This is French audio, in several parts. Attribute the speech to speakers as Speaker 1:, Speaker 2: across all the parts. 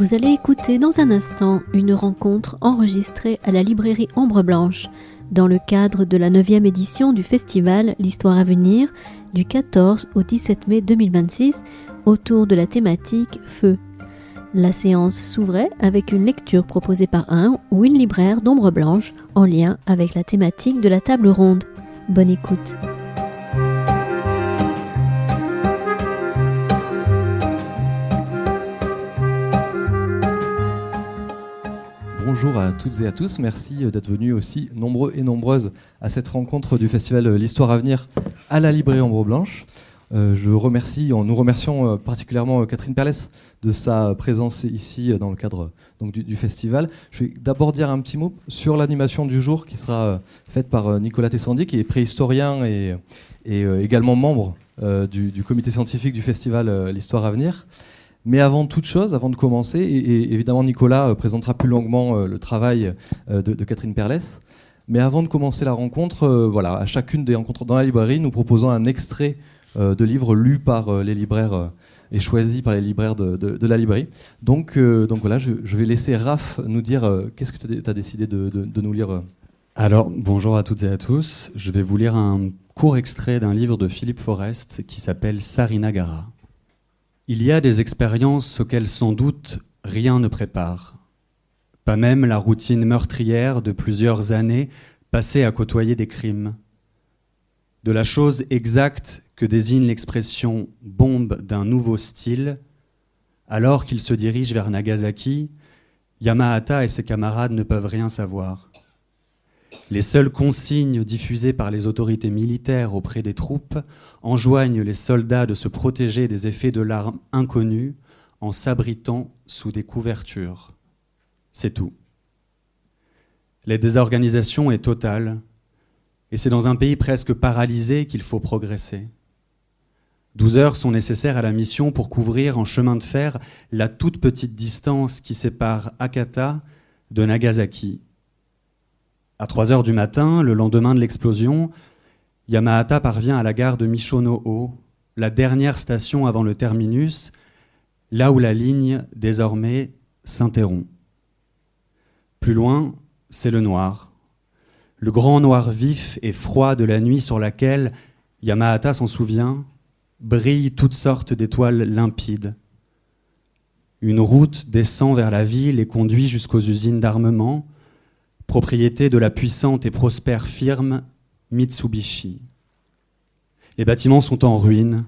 Speaker 1: Vous allez écouter dans un instant une rencontre enregistrée à la librairie Ombre Blanche dans le cadre de la 9e édition du festival L'Histoire à venir du 14 au 17 mai 2026 autour de la thématique Feu. La séance s'ouvrait avec une lecture proposée par un ou une libraire d'Ombre Blanche en lien avec la thématique de la table ronde. Bonne écoute.
Speaker 2: Bonjour à toutes et à tous, merci d'être venus aussi nombreux et nombreuses à cette rencontre du festival L'Histoire à venir à la librairie Ombre Blanche. Nous remercions particulièrement Catherine Perlès de sa présence ici dans le cadre donc, du festival. Je vais d'abord dire un petit mot sur l'animation du jour qui sera faite par Nicolas Tessandi, qui est préhistorien et également membre du comité scientifique du festival L'Histoire à venir. Mais avant toute chose, avant de commencer, et évidemment Nicolas présentera plus longuement le travail de Catherine Perlès, mais avant de commencer la rencontre, à chacune des rencontres dans la librairie, nous proposons un extrait de livres lus par les libraires et choisis par les libraires de la librairie. Donc voilà, je vais laisser Raph nous dire qu'est-ce que tu as décidé de nous lire.
Speaker 3: Alors, bonjour à toutes et à tous. Je vais vous lire un court extrait d'un livre de Philippe Forest qui s'appelle Sarinagara. Il y a des expériences auxquelles sans doute rien ne prépare. Pas même la routine meurtrière de plusieurs années passées à côtoyer des crimes. De la chose exacte que désigne l'expression « bombe d'un nouveau style », alors qu'il se dirige vers Nagasaki, Yamahata et ses camarades ne peuvent rien savoir. Les seules consignes diffusées par les autorités militaires auprès des troupes enjoignent les soldats de se protéger des effets de l'arme inconnue en s'abritant sous des couvertures. C'est tout. La désorganisation est totale, et c'est dans un pays presque paralysé qu'il faut progresser. 12 heures sont nécessaires à la mission pour couvrir en chemin de fer la toute petite distance qui sépare Hakata de Nagasaki. À 3 heures du matin, le lendemain de l'explosion, Yamahata parvient à la gare de Michono-o, la dernière station avant le terminus, là où la ligne, désormais, s'interrompt. Plus loin, c'est le noir. Le grand noir vif et froid de la nuit sur laquelle, Yamahata s'en souvient, brillent toutes sortes d'étoiles limpides. Une route descend vers la ville et conduit jusqu'aux usines d'armement, propriété de la puissante et prospère firme Mitsubishi. Les bâtiments sont en ruine.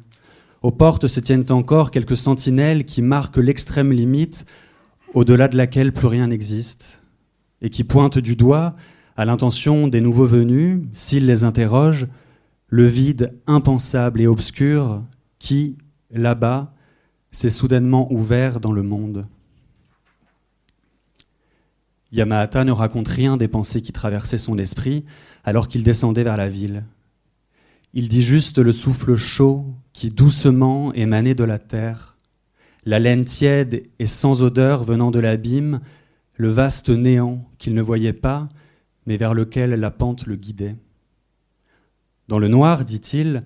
Speaker 3: Aux portes se tiennent encore quelques sentinelles qui marquent l'extrême limite au-delà de laquelle plus rien n'existe et qui pointent du doigt, à l'intention des nouveaux venus, s'ils les interrogent, le vide impensable et obscur qui, là-bas, s'est soudainement ouvert dans le monde. Yamahata ne raconte rien des pensées qui traversaient son esprit alors qu'il descendait vers la ville. Il dit juste le souffle chaud qui doucement émanait de la terre, la laine tiède et sans odeur venant de l'abîme, le vaste néant qu'il ne voyait pas, mais vers lequel la pente le guidait. Dans le noir, dit-il,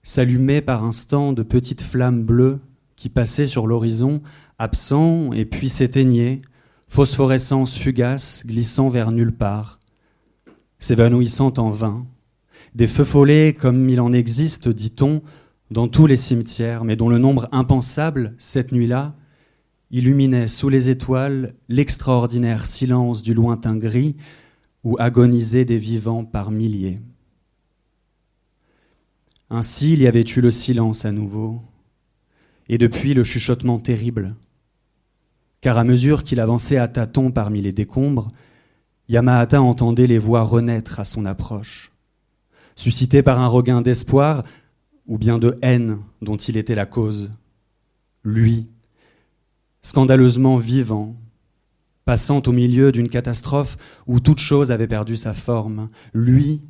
Speaker 3: s'allumaient par instants de petites flammes bleues qui passaient sur l'horizon, absents et puis s'éteignaient, phosphorescence fugace glissant vers nulle part, s'évanouissant en vain, des feux follets comme il en existe, dit-on, dans tous les cimetières, mais dont le nombre impensable, cette nuit-là, illuminait sous les étoiles l'extraordinaire silence du lointain gris où agonisaient des vivants par milliers. Ainsi, il y avait eu le silence à nouveau, et depuis le chuchotement terrible, car à mesure qu'il avançait à tâtons parmi les décombres, Yamahata entendait les voix renaître à son approche, suscitées par un regain d'espoir ou bien de haine dont il était la cause. Lui, scandaleusement vivant, passant au milieu d'une catastrophe où toute chose avait perdu sa forme, lui,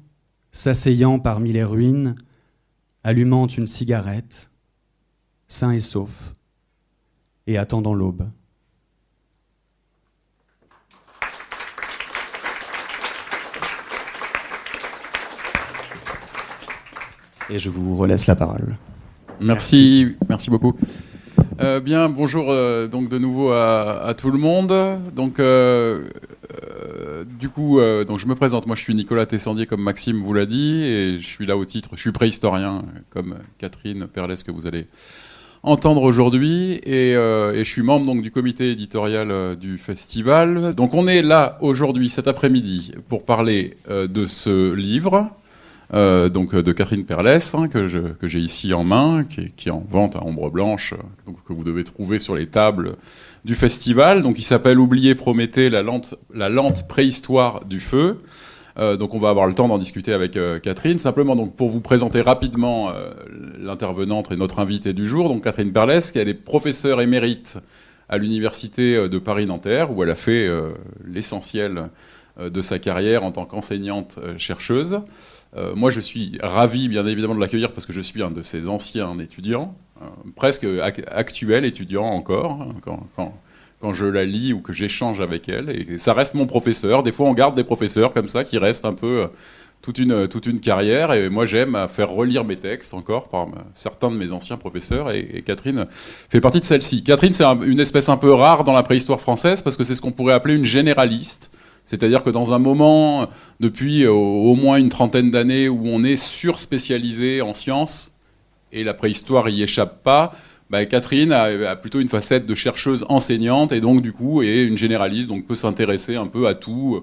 Speaker 3: s'asseyant parmi les ruines, allumant une cigarette, sain et sauf, et attendant l'aube. Et je vous relaisse la parole.
Speaker 4: Merci beaucoup. Bien, bonjour donc de nouveau à tout le monde. Donc, du coup, donc je me présente. Moi, je suis Nicolas Tessandier, comme Maxime vous l'a dit, et je suis là au titre. Je suis préhistorien, comme Catherine Perlès que vous allez entendre aujourd'hui, et je suis membre donc du comité éditorial du festival. Donc, on est là aujourd'hui, cet après-midi, pour parler de ce livre. Donc de Catherine Perlès, hein, que j'ai ici en main, qui est en vente à Ombre Blanche, donc, que vous devez trouver sur les tables du festival. Donc il s'appelle Oublier Prométhée, la lente préhistoire du feu. Donc on va avoir le temps d'en discuter avec Catherine. Simplement donc pour vous présenter rapidement l'intervenante et notre invitée du jour, donc Catherine Perlès, qui elle est professeure émérite à l'université de Paris-Nanterre, où elle a fait l'essentiel de sa carrière en tant qu'enseignante chercheuse. Moi, je suis ravi, bien évidemment, de l'accueillir parce que je suis un de ses anciens étudiants, presque actuel étudiant encore, hein, quand je la lis ou que j'échange avec elle. Et ça reste mon professeur. Des fois, on garde des professeurs comme ça qui restent un peu toute une carrière. Et moi, j'aime faire relire mes textes encore par certains de mes anciens professeurs. Et Catherine fait partie de celle-ci. Catherine, c'est une espèce un peu rare dans la préhistoire française parce que c'est ce qu'on pourrait appeler une généraliste. C'est-à-dire que dans un moment, depuis au moins une trentaine d'années, où on est surspécialisé en sciences, et la préhistoire y échappe pas, Catherine a plutôt une facette de chercheuse enseignante, et donc du coup est une généraliste, donc peut s'intéresser un peu à tout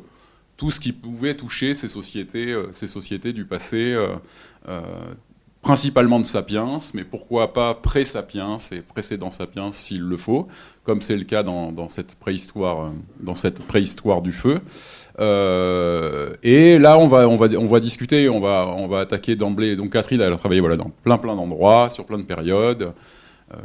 Speaker 4: ce qui pouvait toucher ces sociétés du passé, principalement de Sapiens, mais pourquoi pas pré-Sapiens et précédent Sapiens s'il le faut, comme c'est le cas dans cette préhistoire du feu. Et là, on va discuter, on va attaquer d'emblée. Donc Catherine, elle a travaillé dans plein d'endroits, sur plein de périodes,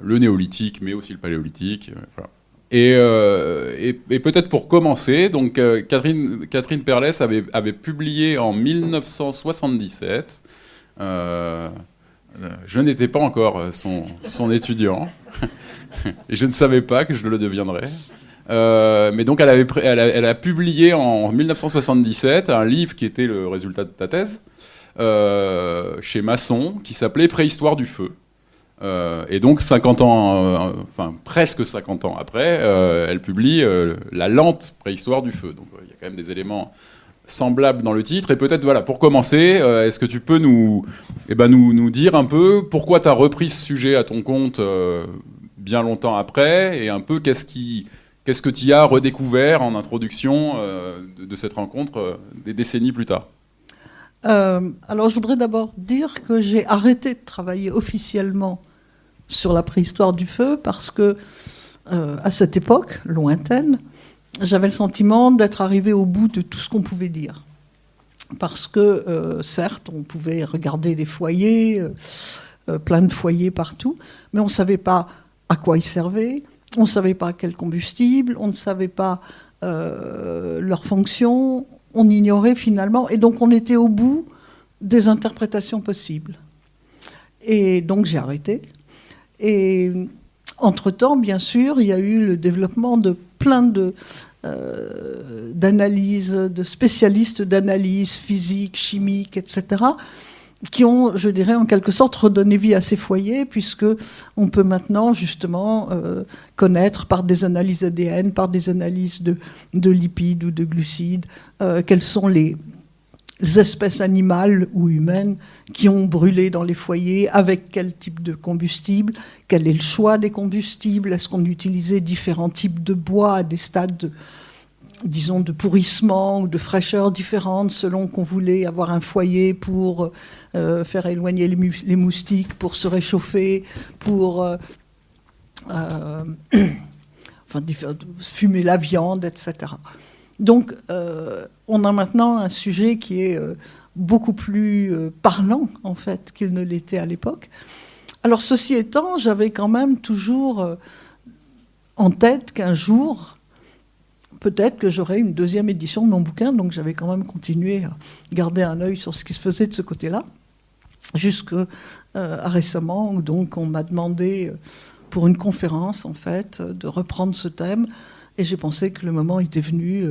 Speaker 4: le néolithique, mais aussi le paléolithique. Voilà. Et peut-être pour commencer, donc Catherine Perlès avait publié en 1977. Je n'étais pas encore son étudiant et je ne savais pas que je le deviendrais. Mais donc elle a publié en 1977 un livre qui était le résultat de ta thèse chez Masson, qui s'appelait Préhistoire du feu. Et donc 50 ans, presque 50 ans après, elle publie La lente préhistoire du feu. Donc il y a quand même des éléments semblable dans le titre. Et peut-être, pour commencer, est-ce que tu peux nous dire un peu pourquoi tu as repris ce sujet à ton compte bien longtemps après, et un peu qu'est-ce que tu y as redécouvert en introduction de cette rencontre des décennies plus tard?
Speaker 5: Alors, je voudrais d'abord dire que j'ai arrêté de travailler officiellement sur la préhistoire du feu parce que, à cette époque lointaine, j'avais le sentiment d'être arrivé au bout de tout ce qu'on pouvait dire. Parce que, certes, on pouvait regarder les foyers, plein de foyers partout, mais on ne savait pas à quoi ils servaient, on ne savait pas quel combustible, on ne savait pas leur fonction, on ignorait finalement, et donc on était au bout des interprétations possibles. Et donc j'ai arrêté. Et entre-temps, bien sûr, il y a eu le développement de plein d'analyses, de spécialistes d'analyse physique, chimique, etc., qui ont, je dirais, en quelque sorte redonné vie à ces foyers, puisqu'on peut maintenant, justement, connaître par des analyses ADN, par des analyses de lipides ou de glucides, quelles sont les espèces animales ou humaines qui ont brûlé dans les foyers, avec quel type de combustible, quel est le choix des combustibles, est-ce qu'on utilisait différents types de bois à des stades de pourrissement ou de fraîcheur différentes selon qu'on voulait avoir un foyer pour faire éloigner les moustiques, pour se réchauffer, pour fumer la viande, etc. Donc, on a maintenant un sujet qui est beaucoup plus parlant, en fait, qu'il ne l'était à l'époque. Alors, ceci étant, j'avais quand même toujours en tête qu'un jour, peut-être que j'aurais une deuxième édition de mon bouquin, donc j'avais quand même continué à garder un œil sur ce qui se faisait de ce côté-là, jusqu'à récemment, où donc on m'a demandé, pour une conférence, en fait, de reprendre ce thème. Et j'ai pensé que le moment était venu,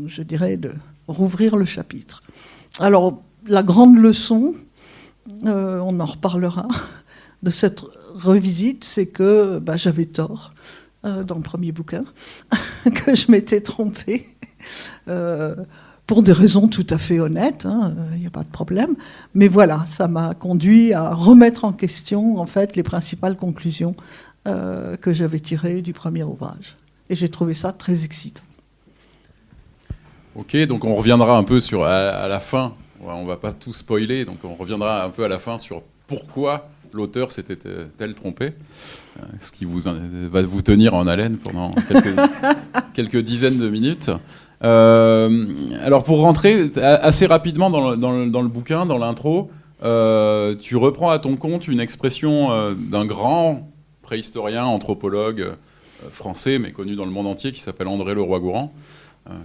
Speaker 5: je dirais, de rouvrir le chapitre. Alors, la grande leçon, on en reparlera, de cette revisite, c'est que j'avais tort dans le premier bouquin, que je m'étais trompée, pour des raisons tout à fait honnêtes, il n'y a pas de problème. Mais voilà, ça m'a conduit à remettre en question, en fait, les principales conclusions que j'avais tirées du premier ouvrage. Et j'ai trouvé ça très excitant.
Speaker 4: Ok, donc on reviendra un peu sur à la fin. On va pas tout spoiler, donc on reviendra un peu à la fin sur pourquoi l'auteur s'était-elle trompé, ce qui va vous tenir en haleine pendant quelques dizaines de minutes. Alors pour rentrer assez rapidement dans le bouquin, dans l'intro, tu reprends à ton compte une expression d'un grand préhistorien, anthropologue français, mais connu dans le monde entier, qui s'appelle André Leroi-Gourhan,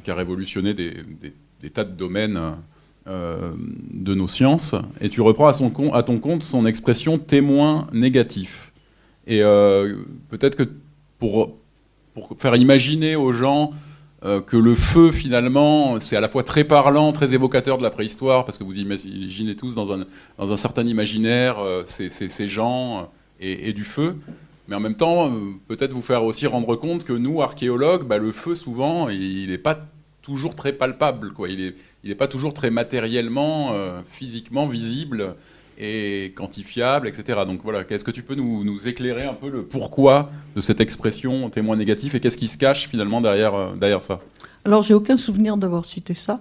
Speaker 4: qui a révolutionné des tas de domaines de nos sciences. Et tu reprends à ton compte son expression témoin négatif. Et peut-être que pour faire imaginer aux gens que le feu, finalement, c'est à la fois très parlant, très évocateur de la préhistoire, parce que vous imaginez tous dans un certain imaginaire ces gens et du feu. Mais en même temps, peut-être vous faire aussi rendre compte que nous, archéologues, le feu, souvent, il n'est pas toujours très palpable, quoi. Il n'est pas toujours très matériellement, physiquement visible et quantifiable, etc. Donc voilà, est-ce que tu peux nous éclairer un peu le pourquoi de cette expression témoin négatif et qu'est-ce qui se cache finalement derrière ça?
Speaker 5: Alors, j'ai aucun souvenir d'avoir cité ça.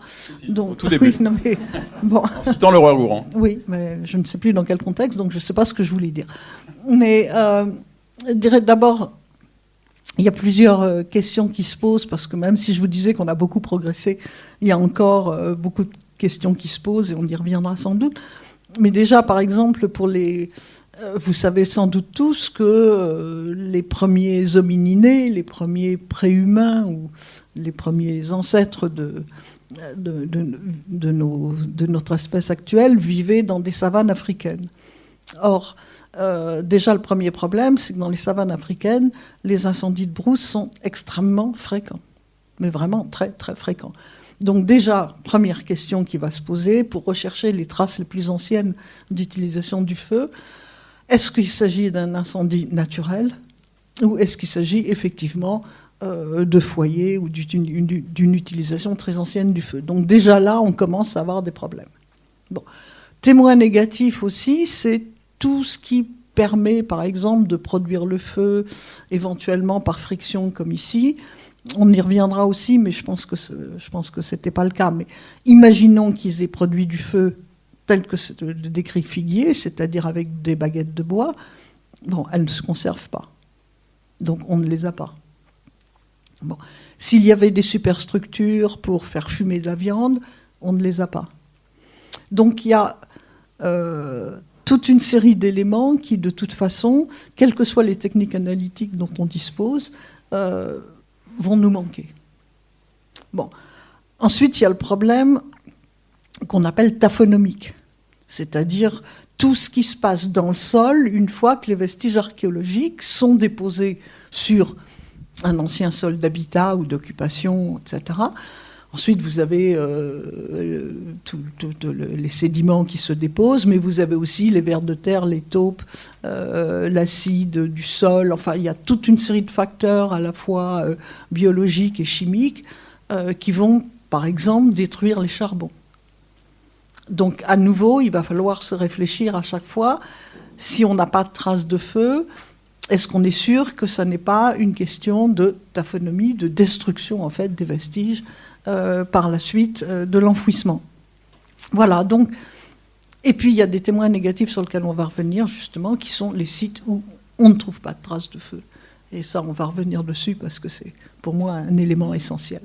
Speaker 5: Donc,
Speaker 4: au tout début.
Speaker 5: Oui, non, mais, bon.
Speaker 4: En citant Leroi-Gourhan.
Speaker 5: Oui, mais je ne sais plus dans quel contexte, donc je ne sais pas ce que je voulais dire. Mais je dirais d'abord, il y a plusieurs questions qui se posent, parce que même si je vous disais qu'on a beaucoup progressé, il y a encore beaucoup de questions qui se posent, et on y reviendra sans doute. Mais déjà, par exemple, vous savez sans doute tous que les premiers homininés, les premiers préhumains, ou les premiers ancêtres de notre espèce actuelle vivaient dans des savanes africaines. Or, déjà, le premier problème, c'est que dans les savanes africaines, les incendies de brousse sont extrêmement fréquents, mais vraiment très, très fréquents. Donc déjà, première question qui va se poser, pour rechercher les traces les plus anciennes d'utilisation du feu, est-ce qu'il s'agit d'un incendie naturel ou est-ce qu'il s'agit effectivement de foyers ou d'une utilisation très ancienne du feu? Donc déjà là, on commence à avoir des problèmes. Bon. Témoin négatif aussi, c'est tout ce qui permet, par exemple, de produire le feu, éventuellement par friction, comme ici. On y reviendra aussi, mais je pense que ce n'était pas le cas. Mais imaginons qu'ils aient produit du feu tel que le décrit Figuier, c'est-à-dire avec des baguettes de bois. Bon, elles ne se conservent pas. Donc on ne les a pas. Bon. S'il y avait des superstructures pour faire fumer de la viande, on ne les a pas. Donc il y a toute une série d'éléments qui, de toute façon, quelles que soient les techniques analytiques dont on dispose, vont nous manquer. Bon. Ensuite, il y a le problème qu'on appelle taphonomique, c'est-à-dire tout ce qui se passe dans le sol une fois que les vestiges archéologiques sont déposés sur un ancien sol d'habitat ou d'occupation, etc. Ensuite, vous avez les sédiments qui se déposent, mais vous avez aussi les vers de terre, les taupes, l'acide du sol. Enfin, il y a toute une série de facteurs à la fois biologiques et chimiques qui vont, par exemple, détruire les charbons. Donc, à nouveau, il va falloir se réfléchir à chaque fois, si on n'a pas de traces de feu, est-ce qu'on est sûr que ça n'est pas une question de taphonomie, de destruction, en fait, des vestiges par la suite de l'enfouissement. Voilà, donc... Et puis, il y a des témoins négatifs sur lesquels on va revenir, justement, qui sont les sites où on ne trouve pas de traces de feu. Et ça, on va revenir dessus, parce que c'est, pour moi, un élément essentiel.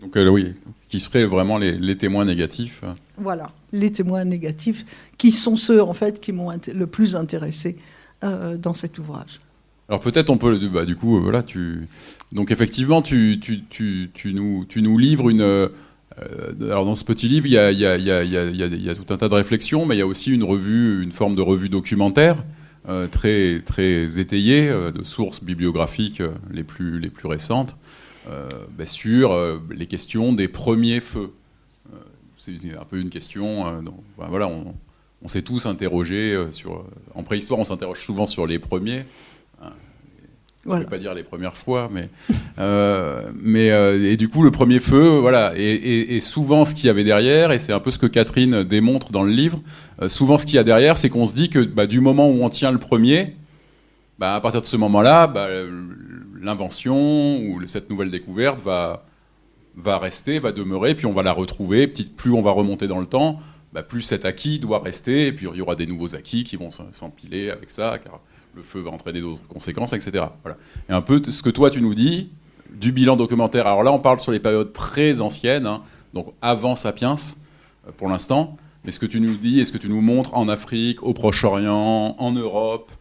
Speaker 4: Donc oui, qui seraient vraiment les témoins négatifs.
Speaker 5: Voilà, les témoins négatifs, qui sont ceux, en fait, qui m'ont le plus intéressé dans cet ouvrage.
Speaker 4: Alors peut-être on peut, du coup, voilà, donc effectivement, tu nous livres une... alors dans ce petit livre, il y a tout un tas de réflexions, mais il y a aussi une forme de revue documentaire très, très étayée, de sources bibliographiques les plus récentes, sur les questions des premiers feux. C'est un peu une question, voilà, on s'est tous interrogés en préhistoire, on s'interroge souvent sur les premiers. Voilà. Je ne vais pas dire les premières fois, et du coup, le premier feu, voilà, et souvent ce qu'il y avait derrière, et c'est un peu ce que Catherine démontre dans le livre, souvent ce qu'il y a derrière, c'est qu'on se dit que du moment où on tient le premier, à partir de ce moment-là, l'invention ou cette nouvelle découverte va rester, va demeurer, puis on va la retrouver. Plus on va remonter dans le temps, plus cet acquis doit rester, et puis il y aura des nouveaux acquis qui vont s'empiler avec ça, car le feu va entraîner d'autres conséquences, etc. Voilà. Et un peu ce que toi tu nous dis du bilan documentaire. Alors là, on parle sur les périodes très anciennes, donc avant Sapiens, pour l'instant. Mais ce que tu nous dis et ce que tu nous montres en Afrique, au Proche-Orient, en Europe,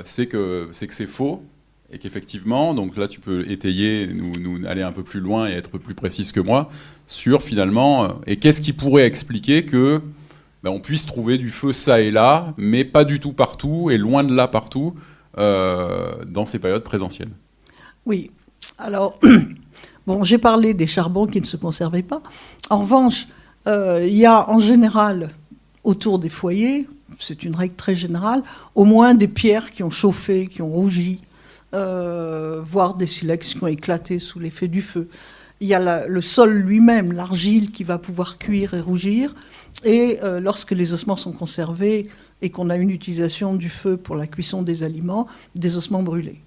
Speaker 4: c'est que c'est faux. Et qu'effectivement, donc là tu peux étayer, nous aller un peu plus loin et être plus précise que moi, sur finalement, et qu'est-ce qui pourrait expliquer que on puisse trouver du feu ça et là, mais pas du tout partout, et loin de là partout, dans ces périodes très anciennes.
Speaker 5: Oui, alors, j'ai parlé des charbons qui ne se conservaient pas. En revanche, il y a en général, autour des foyers, c'est une règle très générale, au moins des pierres qui ont chauffé, qui ont rougi, voire des silex qui ont éclaté sous l'effet du feu. Il y a le sol lui-même, l'argile qui va pouvoir cuire et rougir. Et lorsque les ossements sont conservés et qu'on a une utilisation du feu pour la cuisson des aliments, des ossements brûlés.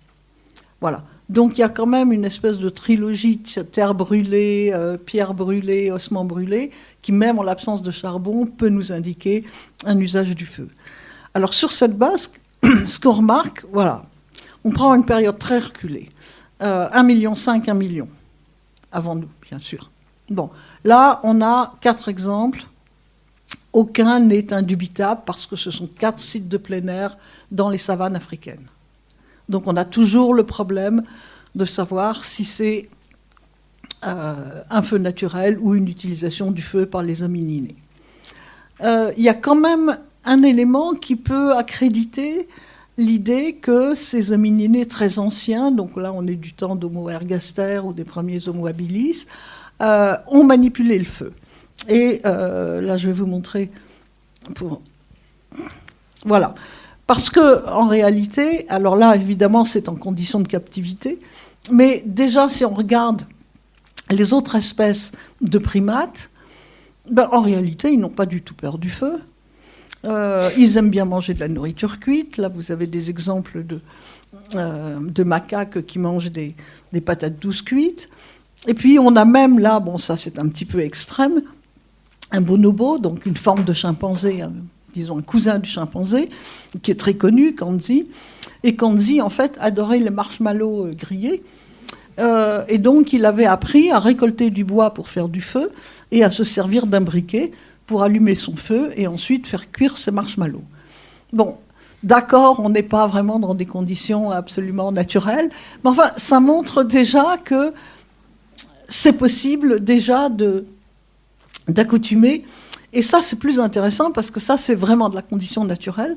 Speaker 5: Voilà. Donc il y a quand même une espèce de trilogie terre brûlée, pierre brûlée, ossements brûlés, qui même en l'absence de charbon peut nous indiquer un usage du feu. Alors sur cette base, ce qu'on remarque, voilà, on prend une période très reculée, 1,5 million, 1 million, avant nous, bien sûr. Bon, là, on a 4 exemples. Aucun n'est indubitable parce que ce sont 4 sites de plein air dans les savanes africaines. Donc on a toujours le problème de savoir si c'est un feu naturel ou une utilisation du feu par les hominidés. Il y a quand même un élément qui peut accréditer l'idée que ces hominidés très anciens, donc là on est du temps d'Homo ergaster ou des premiers Homo habilis, ont manipulé le feu. Et là je vais vous montrer. Voilà. Parce que en réalité, alors là évidemment c'est en condition de captivité, mais déjà si on regarde les autres espèces de primates, en réalité ils n'ont pas du tout peur du feu. Ils aiment bien manger de la nourriture cuite. Là, vous avez des exemples de macaques qui mangent des patates douces cuites. Et puis, on a même là, ça c'est un petit peu extrême, un bonobo, donc une forme de chimpanzé, disons un cousin du chimpanzé, qui est très connu, Kanzi. Et Kanzi, en fait, adorait les marshmallows grillés. Et donc, il avait appris à récolter du bois pour faire du feu et à se servir d'un briquet pour allumer son feu et ensuite faire cuire ses marshmallows. Bon, d'accord, on n'est pas vraiment dans des conditions absolument naturelles, mais enfin, ça montre déjà que c'est possible déjà d'accoutumer. Et ça, c'est plus intéressant parce que ça, c'est vraiment de la condition naturelle.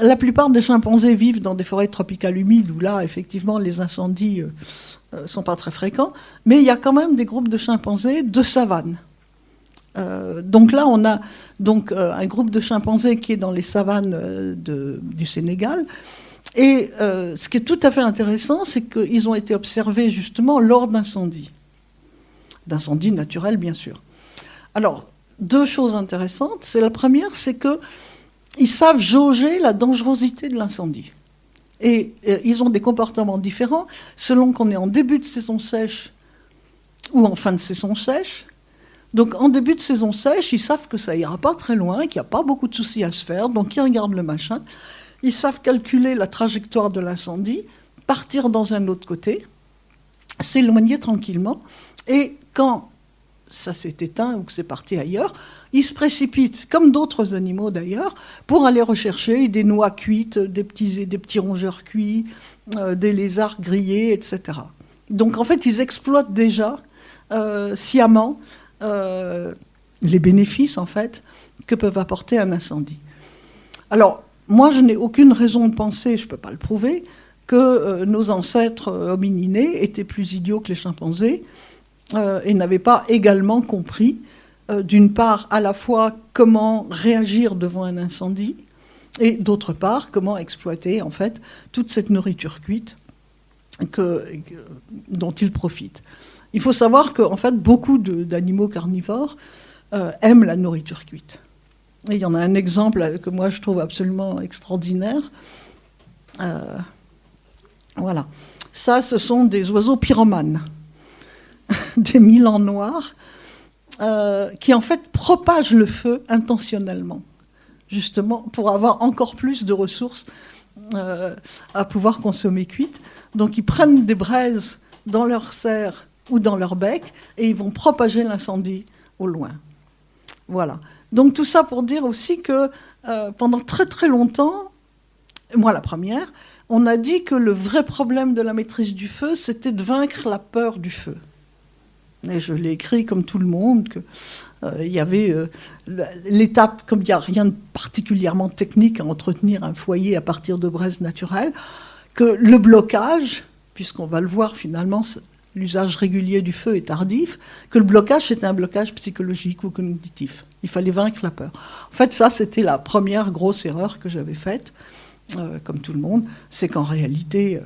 Speaker 5: La plupart des chimpanzés vivent dans des forêts tropicales humides où là, effectivement, les incendies sont pas très fréquents, mais il y a quand même des groupes de chimpanzés de savane. Donc là, on a un groupe de chimpanzés qui est dans les savanes du Sénégal. Et ce qui est tout à fait intéressant, c'est qu'ils ont été observés justement lors d'incendies naturels, bien sûr. Alors, 2 choses intéressantes. La première, c'est qu'ils savent jauger la dangerosité de l'incendie. Et ils ont des comportements différents selon qu'on est en début de saison sèche ou en fin de saison sèche. Donc, en début de saison sèche, ils savent que ça ira pas très loin, qu'il n'y a pas beaucoup de soucis à se faire, donc ils regardent le machin. Ils savent calculer la trajectoire de l'incendie, partir dans un autre côté, s'éloigner tranquillement, et quand ça s'est éteint ou que c'est parti ailleurs, ils se précipitent, comme d'autres animaux d'ailleurs, pour aller rechercher des noix cuites, des petits rongeurs cuits, des lézards grillés, etc. Donc, en fait, ils exploitent déjà sciemment les bénéfices, en fait, que peuvent apporter un incendie. Alors, moi, je n'ai aucune raison de penser, je ne peux pas le prouver, que nos ancêtres hominidés étaient plus idiots que les chimpanzés et n'avaient pas également compris d'une part, à la fois comment réagir devant un incendie, et d'autre part, comment exploiter en fait toute cette nourriture cuite dont ils profitent. Il faut savoir qu'en fait, beaucoup d'animaux carnivores aiment la nourriture cuite. Et il y en a un exemple que moi je trouve absolument extraordinaire. Voilà. Ça, ce sont des oiseaux pyromanes, des milans noirs, qui en fait propagent le feu intentionnellement, justement pour avoir encore plus de ressources à pouvoir consommer cuites. Donc ils prennent des braises dans leur serre ou dans leur bec et ils vont propager l'incendie au loin. Voilà. Donc tout ça pour dire aussi que pendant très très longtemps, moi la première, on a dit que le vrai problème de la maîtrise du feu, c'était de vaincre la peur du feu. Et je l'ai écrit comme tout le monde, qu'il y avait l'étape, comme il n'y a rien de particulièrement technique à entretenir un foyer à partir de braises naturelles, que le blocage, puisqu'on va le voir finalement, l'usage régulier du feu est tardif, que le blocage c'était un blocage psychologique ou cognitif. Il fallait vaincre la peur. En fait, ça c'était la première grosse erreur que j'avais faite, comme tout le monde, c'est qu'en réalité...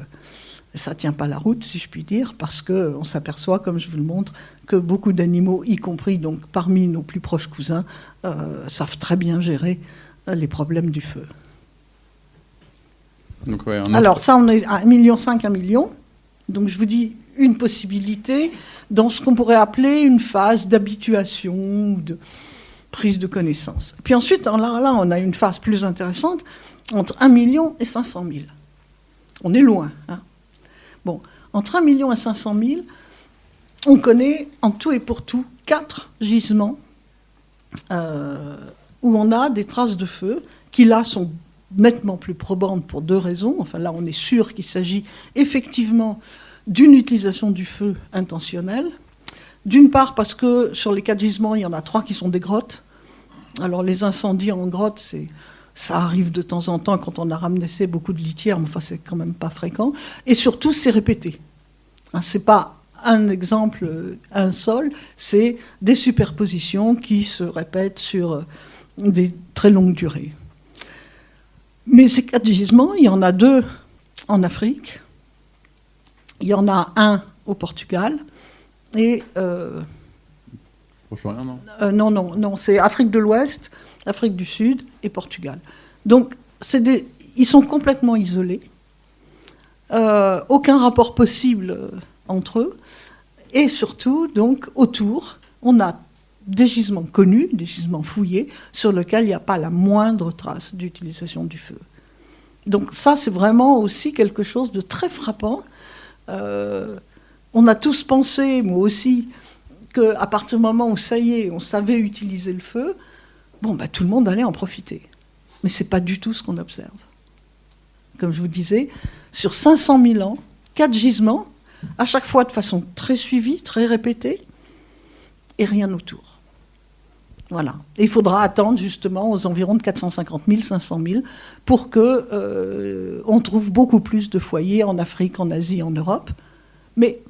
Speaker 5: ça ne tient pas la route, si je puis dire, parce qu'on s'aperçoit, comme je vous le montre, que beaucoup d'animaux, y compris donc parmi nos plus proches cousins, savent très bien gérer les problèmes du feu.
Speaker 4: Donc, ouais,
Speaker 5: alors ça, on est à 1,5 million, 1 million. Donc je vous dis une possibilité dans ce qu'on pourrait appeler une phase d'habituation ou de prise de connaissance. Puis ensuite, là, on a une phase plus intéressante, entre 1 million et 500 000. On est loin, hein. Bon, entre 1 million et 500 000, on connaît en tout et pour tout 4 gisements où on a des traces de feu qui là sont nettement plus probantes pour 2 raisons. Enfin là, on est sûr qu'il s'agit effectivement d'une utilisation du feu intentionnelle. D'une part parce que sur les 4 gisements, il y en a 3 qui sont des grottes. Alors les incendies en grotte, ça arrive de temps en temps quand on a ramassé beaucoup de litières, mais enfin, c'est quand même pas fréquent. Et surtout, c'est répété. C'est pas un exemple, un seul, c'est des superpositions qui se répètent sur des très longues durées. Mais ces 4 gisements, il y en a 2 en Afrique, il y en a un au Portugal, et...
Speaker 4: Proche-Orient,
Speaker 5: non, c'est Afrique de l'Ouest, Afrique du Sud et Portugal. Donc, ils sont complètement isolés. Aucun rapport possible entre eux. Et surtout, donc, autour, on a des gisements connus, des gisements fouillés, sur lesquels il n'y a pas la moindre trace d'utilisation du feu. Donc ça, c'est vraiment aussi quelque chose de très frappant. On a tous pensé, moi aussi, qu'à partir du moment où, ça y est, on savait utiliser le feu, tout le monde allait en profiter. Mais ce n'est pas du tout ce qu'on observe. Comme je vous disais, sur 500 000 ans, 4 gisements, à chaque fois de façon très suivie, très répétée, et rien autour. Voilà. Et il faudra attendre justement aux environs de 450 000, 500 000 pour qu'on trouve beaucoup plus de foyers en Afrique, en Asie, en Europe. Mais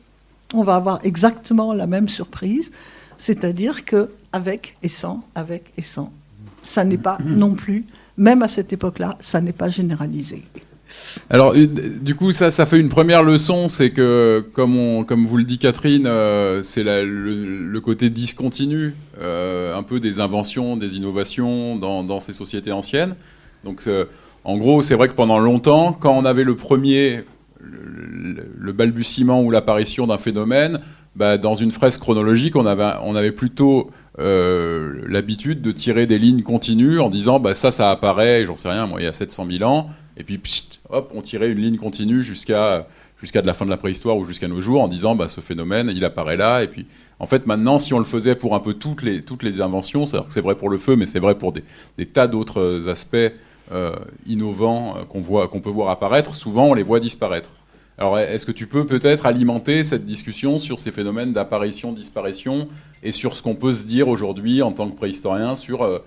Speaker 5: on va avoir exactement la même surprise, c'est-à-dire qu'avec et sans, ça n'est pas non plus, même à cette époque-là, ça n'est pas généralisé.
Speaker 4: Alors, du coup, ça fait une première leçon, c'est que, comme vous le dit Catherine, c'est le côté discontinu, un peu des inventions, des innovations dans ces sociétés anciennes. Donc, en gros, c'est vrai que pendant longtemps, quand on avait le balbutiement ou l'apparition d'un phénomène, dans une fresque chronologique, on avait plutôt l'habitude de tirer des lignes continues en disant ça apparaît, j'en sais rien, moi, il y a 700 000 ans, et puis hop, on tirait une ligne continue jusqu'à de la fin de la préhistoire ou jusqu'à nos jours en disant ce phénomène, il apparaît là. Et puis en fait maintenant, si on le faisait pour un peu toutes les inventions, c'est vrai pour le feu, mais c'est vrai pour des tas d'autres aspects innovants qu'on peut voir apparaître, souvent on les voit disparaître. Alors, est-ce que tu peux peut-être alimenter cette discussion sur ces phénomènes d'apparition-disparition et sur ce qu'on peut se dire aujourd'hui en tant que préhistorien sur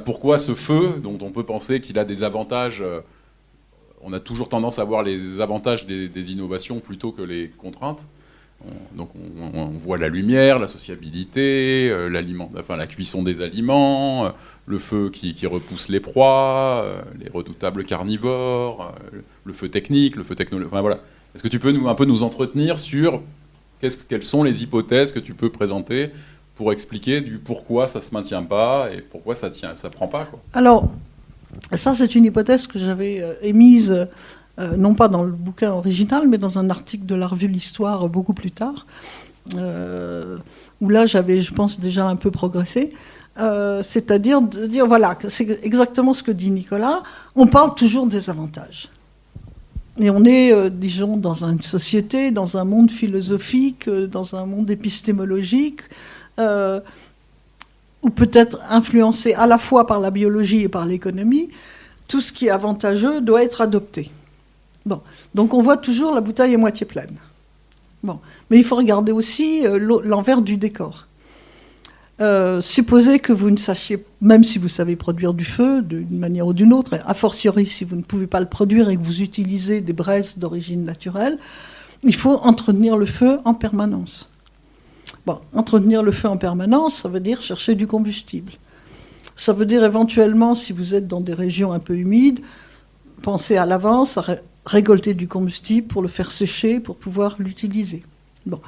Speaker 4: pourquoi ce feu, dont on peut penser qu'il a des avantages, on a toujours tendance à voir les avantages des innovations plutôt que les contraintes, On voit la lumière, la sociabilité, la cuisson des aliments, le feu qui repousse les proies, les redoutables carnivores, le feu technique, le feu technologique. Enfin, voilà. Est-ce que tu peux un peu nous entretenir sur quelles sont les hypothèses que tu peux présenter pour expliquer du pourquoi ça se maintient pas et pourquoi ça prend pas, quoi.
Speaker 5: Alors, ça, c'est une hypothèse que j'avais émise, non pas dans le bouquin original, mais dans un article de la revue L'Histoire beaucoup plus tard, où là, j'avais, je pense, déjà un peu progressé. C'est-à-dire de dire, voilà, c'est exactement ce que dit Nicolas, on parle toujours des avantages. Et on est, disons, dans une société, dans un monde philosophique, dans un monde épistémologique, ou peut-être influencé à la fois par la biologie et par l'économie. Tout ce qui est avantageux doit être adopté. Bon. Donc on voit toujours la bouteille à moitié pleine. Bon. Mais il faut regarder aussi l'envers du décor. Supposez que vous ne sachiez, même si vous savez produire du feu d'une manière ou d'une autre, a fortiori si vous ne pouvez pas le produire et que vous utilisez des braises d'origine naturelle, il faut entretenir le feu en permanence. Bon, entretenir le feu en permanence, ça veut dire chercher du combustible. Ça veut dire éventuellement, si vous êtes dans des régions un peu humides, pensez à l'avance à récolter du combustible pour le faire sécher, pour pouvoir l'utiliser. Bon.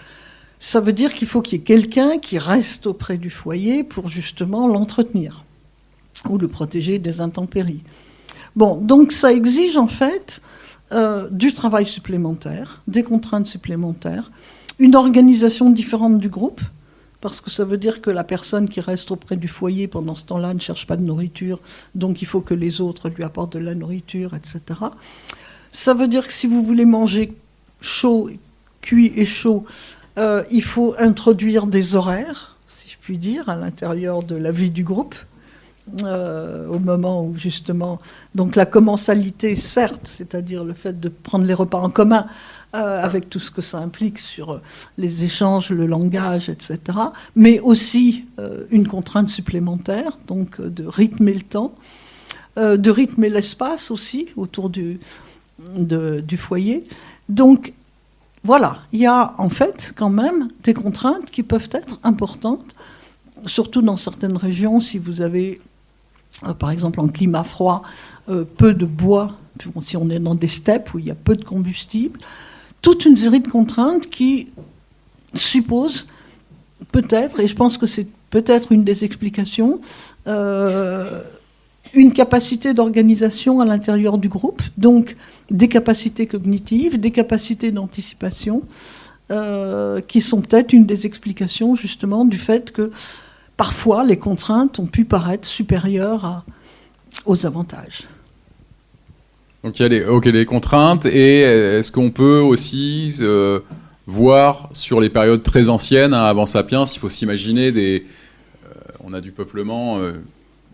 Speaker 5: Ça veut dire qu'il faut qu'il y ait quelqu'un qui reste auprès du foyer pour justement l'entretenir ou le protéger des intempéries. Bon, donc ça exige en fait du travail supplémentaire, des contraintes supplémentaires, une organisation différente du groupe, parce que ça veut dire que la personne qui reste auprès du foyer pendant ce temps-là ne cherche pas de nourriture, donc il faut que les autres lui apportent de la nourriture, etc. Ça veut dire que si vous voulez manger chaud, cuit et chaud, il faut introduire des horaires, si je puis dire, à l'intérieur de la vie du groupe, au moment où justement, donc la commensalité, certes, c'est-à-dire le fait de prendre les repas en commun, avec tout ce que ça implique sur les échanges, le langage, etc., mais aussi une contrainte supplémentaire, donc de rythmer le temps, de rythmer l'espace aussi autour du foyer. Donc, voilà, il y a en fait quand même des contraintes qui peuvent être importantes, surtout dans certaines régions, si vous avez, par exemple en climat froid, peu de bois, si on est dans des steppes où il y a peu de combustible, toute une série de contraintes qui supposent peut-être, et je pense que c'est peut-être une des explications, une capacité d'organisation à l'intérieur du groupe, donc des capacités cognitives, des capacités d'anticipation, qui sont peut-être une des explications justement du fait que parfois les contraintes ont pu paraître supérieures aux avantages.
Speaker 4: Donc il y a les contraintes, et est-ce qu'on peut aussi voir sur les périodes très anciennes, hein, avant Sapiens, il faut s'imaginer on a du peuplement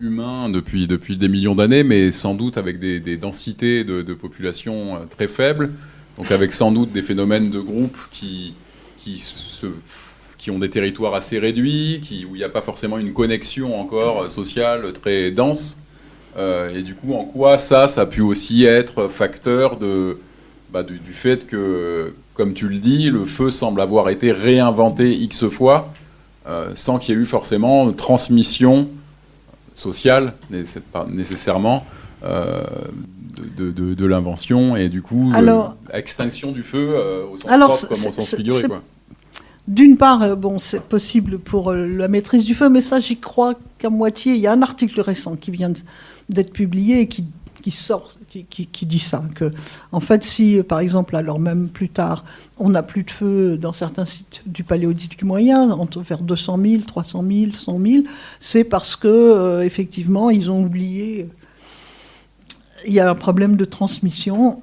Speaker 4: humain depuis des millions d'années, mais sans doute avec des densités de population très faibles, donc avec sans doute des phénomènes de groupes qui ont des territoires assez réduits, où il n'y a pas forcément une connexion encore sociale très dense. Et du coup, en quoi ça a pu aussi être facteur du fait que, comme tu le dis, le feu semble avoir été réinventé X fois, sans qu'il y ait eu forcément transmission sociale, nécessairement, de l'invention, et du coup, extinction du feu au sens propre comme au sens figuré, quoi.
Speaker 5: D'une part, c'est possible pour la maîtrise du feu, mais ça, j'y crois qu'à moitié. Il y a un article récent qui vient d'être publié et qui dit ça, que en fait, si par exemple, alors même plus tard, on n'a plus de feu dans certains sites du Paléolithique moyen, vers 200 000, 300 000, 100 000, c'est parce que effectivement, ils ont oublié. Il y a un problème de transmission.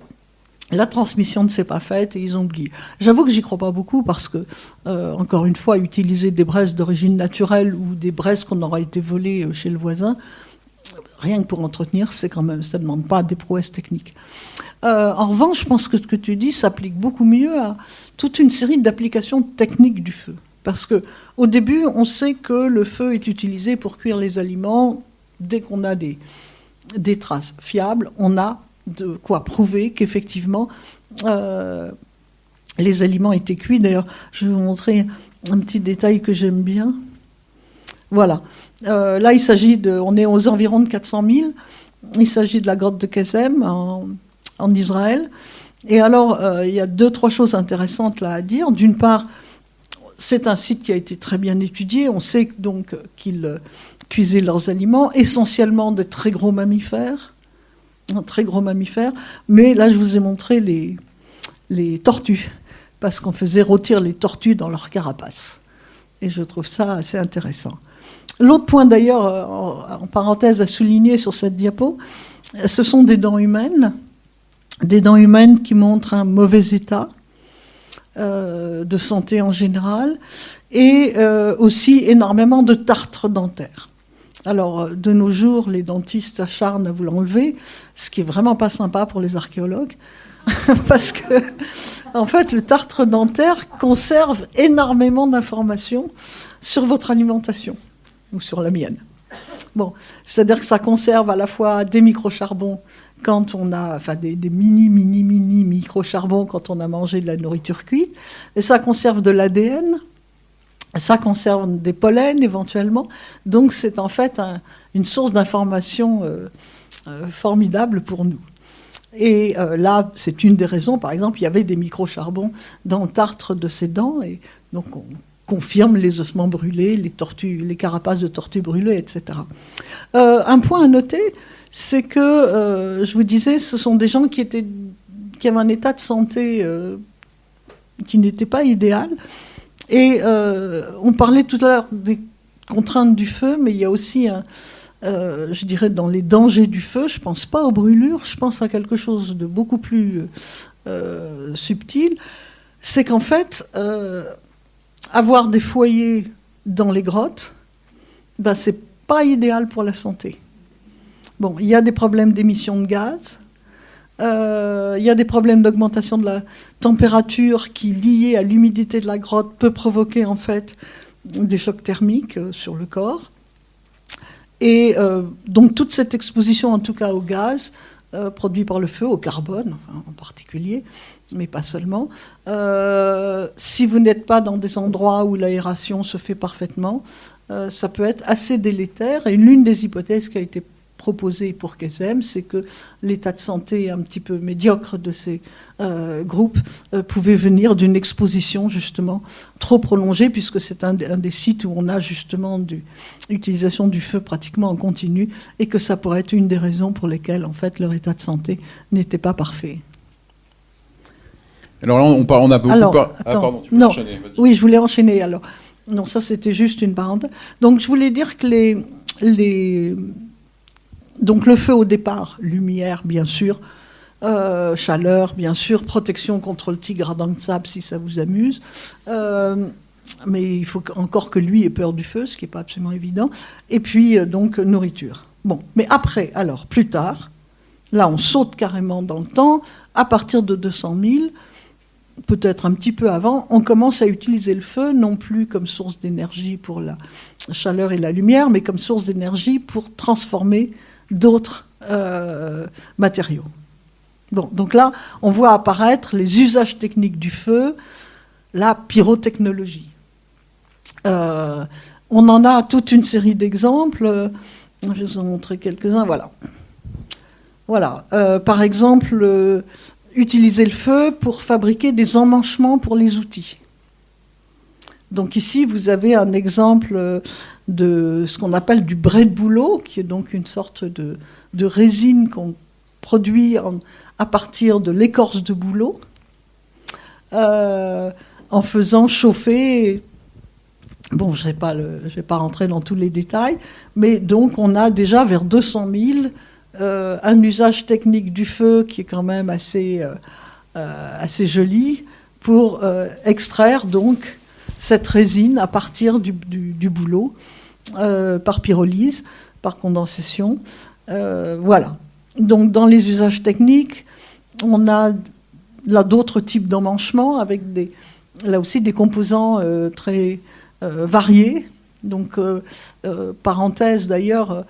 Speaker 5: La transmission ne s'est pas faite et ils ont oublié. J'avoue que j'y crois pas beaucoup parce que, encore une fois, utiliser des braises d'origine naturelle ou des braises qu'on aura été volées chez le voisin, rien que pour entretenir, c'est quand même, ça ne demande pas des prouesses techniques. En revanche, je pense que ce que tu dis s'applique beaucoup mieux à toute une série d'applications techniques du feu. Parce qu'au début, on sait que le feu est utilisé pour cuire les aliments. Dès qu'on a des traces fiables, on a de quoi prouver qu'effectivement, les aliments étaient cuits. D'ailleurs, je vais vous montrer un petit détail que j'aime bien. Voilà. Là, on est aux environs de 400 000. Il s'agit de la grotte de Kezem en Israël. Et alors, il y a 2-3 choses intéressantes là à dire. D'une part, c'est un site qui a été très bien étudié. On sait donc qu'ils cuisaient leurs aliments, essentiellement de très gros mammifères. Mais là, je vous ai montré les tortues, parce qu'on faisait rôtir les tortues dans leur carapace. Et je trouve ça assez intéressant. L'autre point d'ailleurs, en parenthèse à souligner sur cette diapo, ce sont des dents humaines qui montrent un mauvais état de santé en général, et aussi énormément de tartres dentaires. Alors, de nos jours, les dentistes s'acharnent à vous l'enlever, ce qui est vraiment pas sympa pour les archéologues, parce que, en fait, le tartre dentaire conserve énormément d'informations sur votre alimentation, ou sur la mienne. Bon, c'est-à-dire que ça conserve à la fois des microcharbons quand on a, enfin des mini microcharbons quand on a mangé de la nourriture cuite, et ça conserve de l'ADN, ça conserve des pollens éventuellement, donc c'est en fait une source d'information formidable pour nous. Et là, c'est une des raisons, par exemple, il y avait des microcharbons dans le tartre de ces dents, et donc on confirme les ossements brûlés, les carapaces de tortues brûlées, etc. Un point à noter, c'est que, je vous disais, ce sont des gens qui avaient un état de santé qui n'était pas idéal. Et on parlait tout à l'heure des contraintes du feu, mais il y a aussi, je dirais, dans les dangers du feu, je ne pense pas aux brûlures, je pense à quelque chose de beaucoup plus subtil. C'est qu'en fait, avoir des foyers dans les grottes, ben, ce n'est pas idéal pour la santé. Bon, il y a des problèmes d'émission de gaz, il y a des problèmes d'augmentation de la température qui, liés à l'humidité de la grotte, peut provoquer en fait des chocs thermiques sur le corps. Et donc toute cette exposition, en tout cas au gaz, produit par le feu, au carbone enfin, en particulier, mais pas seulement, si vous n'êtes pas dans des endroits où l'aération se fait parfaitement, ça peut être assez délétère. Et l'une des hypothèses qui a été proposé pour Kezem, c'est que l'état de santé un petit peu médiocre de ces groupes pouvait venir d'une exposition justement trop prolongée, puisque c'est un des sites où on a justement l'utilisation du feu pratiquement en continu, et que ça pourrait être une des raisons pour lesquelles en fait leur état de santé n'était pas parfait.
Speaker 4: Alors là, on a beaucoup...
Speaker 5: Attends,
Speaker 4: pardon, tu peux enchaîner, vas-y.
Speaker 5: Oui, je voulais enchaîner alors. Non, ça c'était juste une parenthèse. Donc je voulais dire que donc le feu au départ, lumière bien sûr, chaleur bien sûr, protection contre le tigre à dents de sable si ça vous amuse, mais il faut encore que lui ait peur du feu, ce qui n'est pas absolument évident, et puis donc nourriture. Bon, mais après, alors plus tard, là on saute carrément dans le temps, à partir de 200 000, peut-être un petit peu avant, on commence à utiliser le feu non plus comme source d'énergie pour la chaleur et la lumière, mais comme source d'énergie pour transformer d'autres matériaux. Bon, donc là, on voit apparaître les usages techniques du feu, la pyrotechnologie. On en a toute une série d'exemples. Je vais vous en montrer quelques-uns. Voilà. Par exemple, utiliser le feu pour fabriquer des emmanchements pour les outils. Donc ici, vous avez un exemple de ce qu'on appelle du brai de bouleau, qui est donc une sorte de résine qu'on produit à partir de l'écorce de bouleau, en faisant chauffer. Bon, je ne vais pas rentrer dans tous les détails, mais donc on a déjà vers 200 000 un usage technique du feu qui est quand même assez joli pour extraire donc cette résine à partir du bouleau, par pyrolyse, par condensation. Voilà. Donc, dans les usages techniques, on a là d'autres types d'emmanchements avec là aussi des composants très variés. Donc, parenthèse d'ailleurs,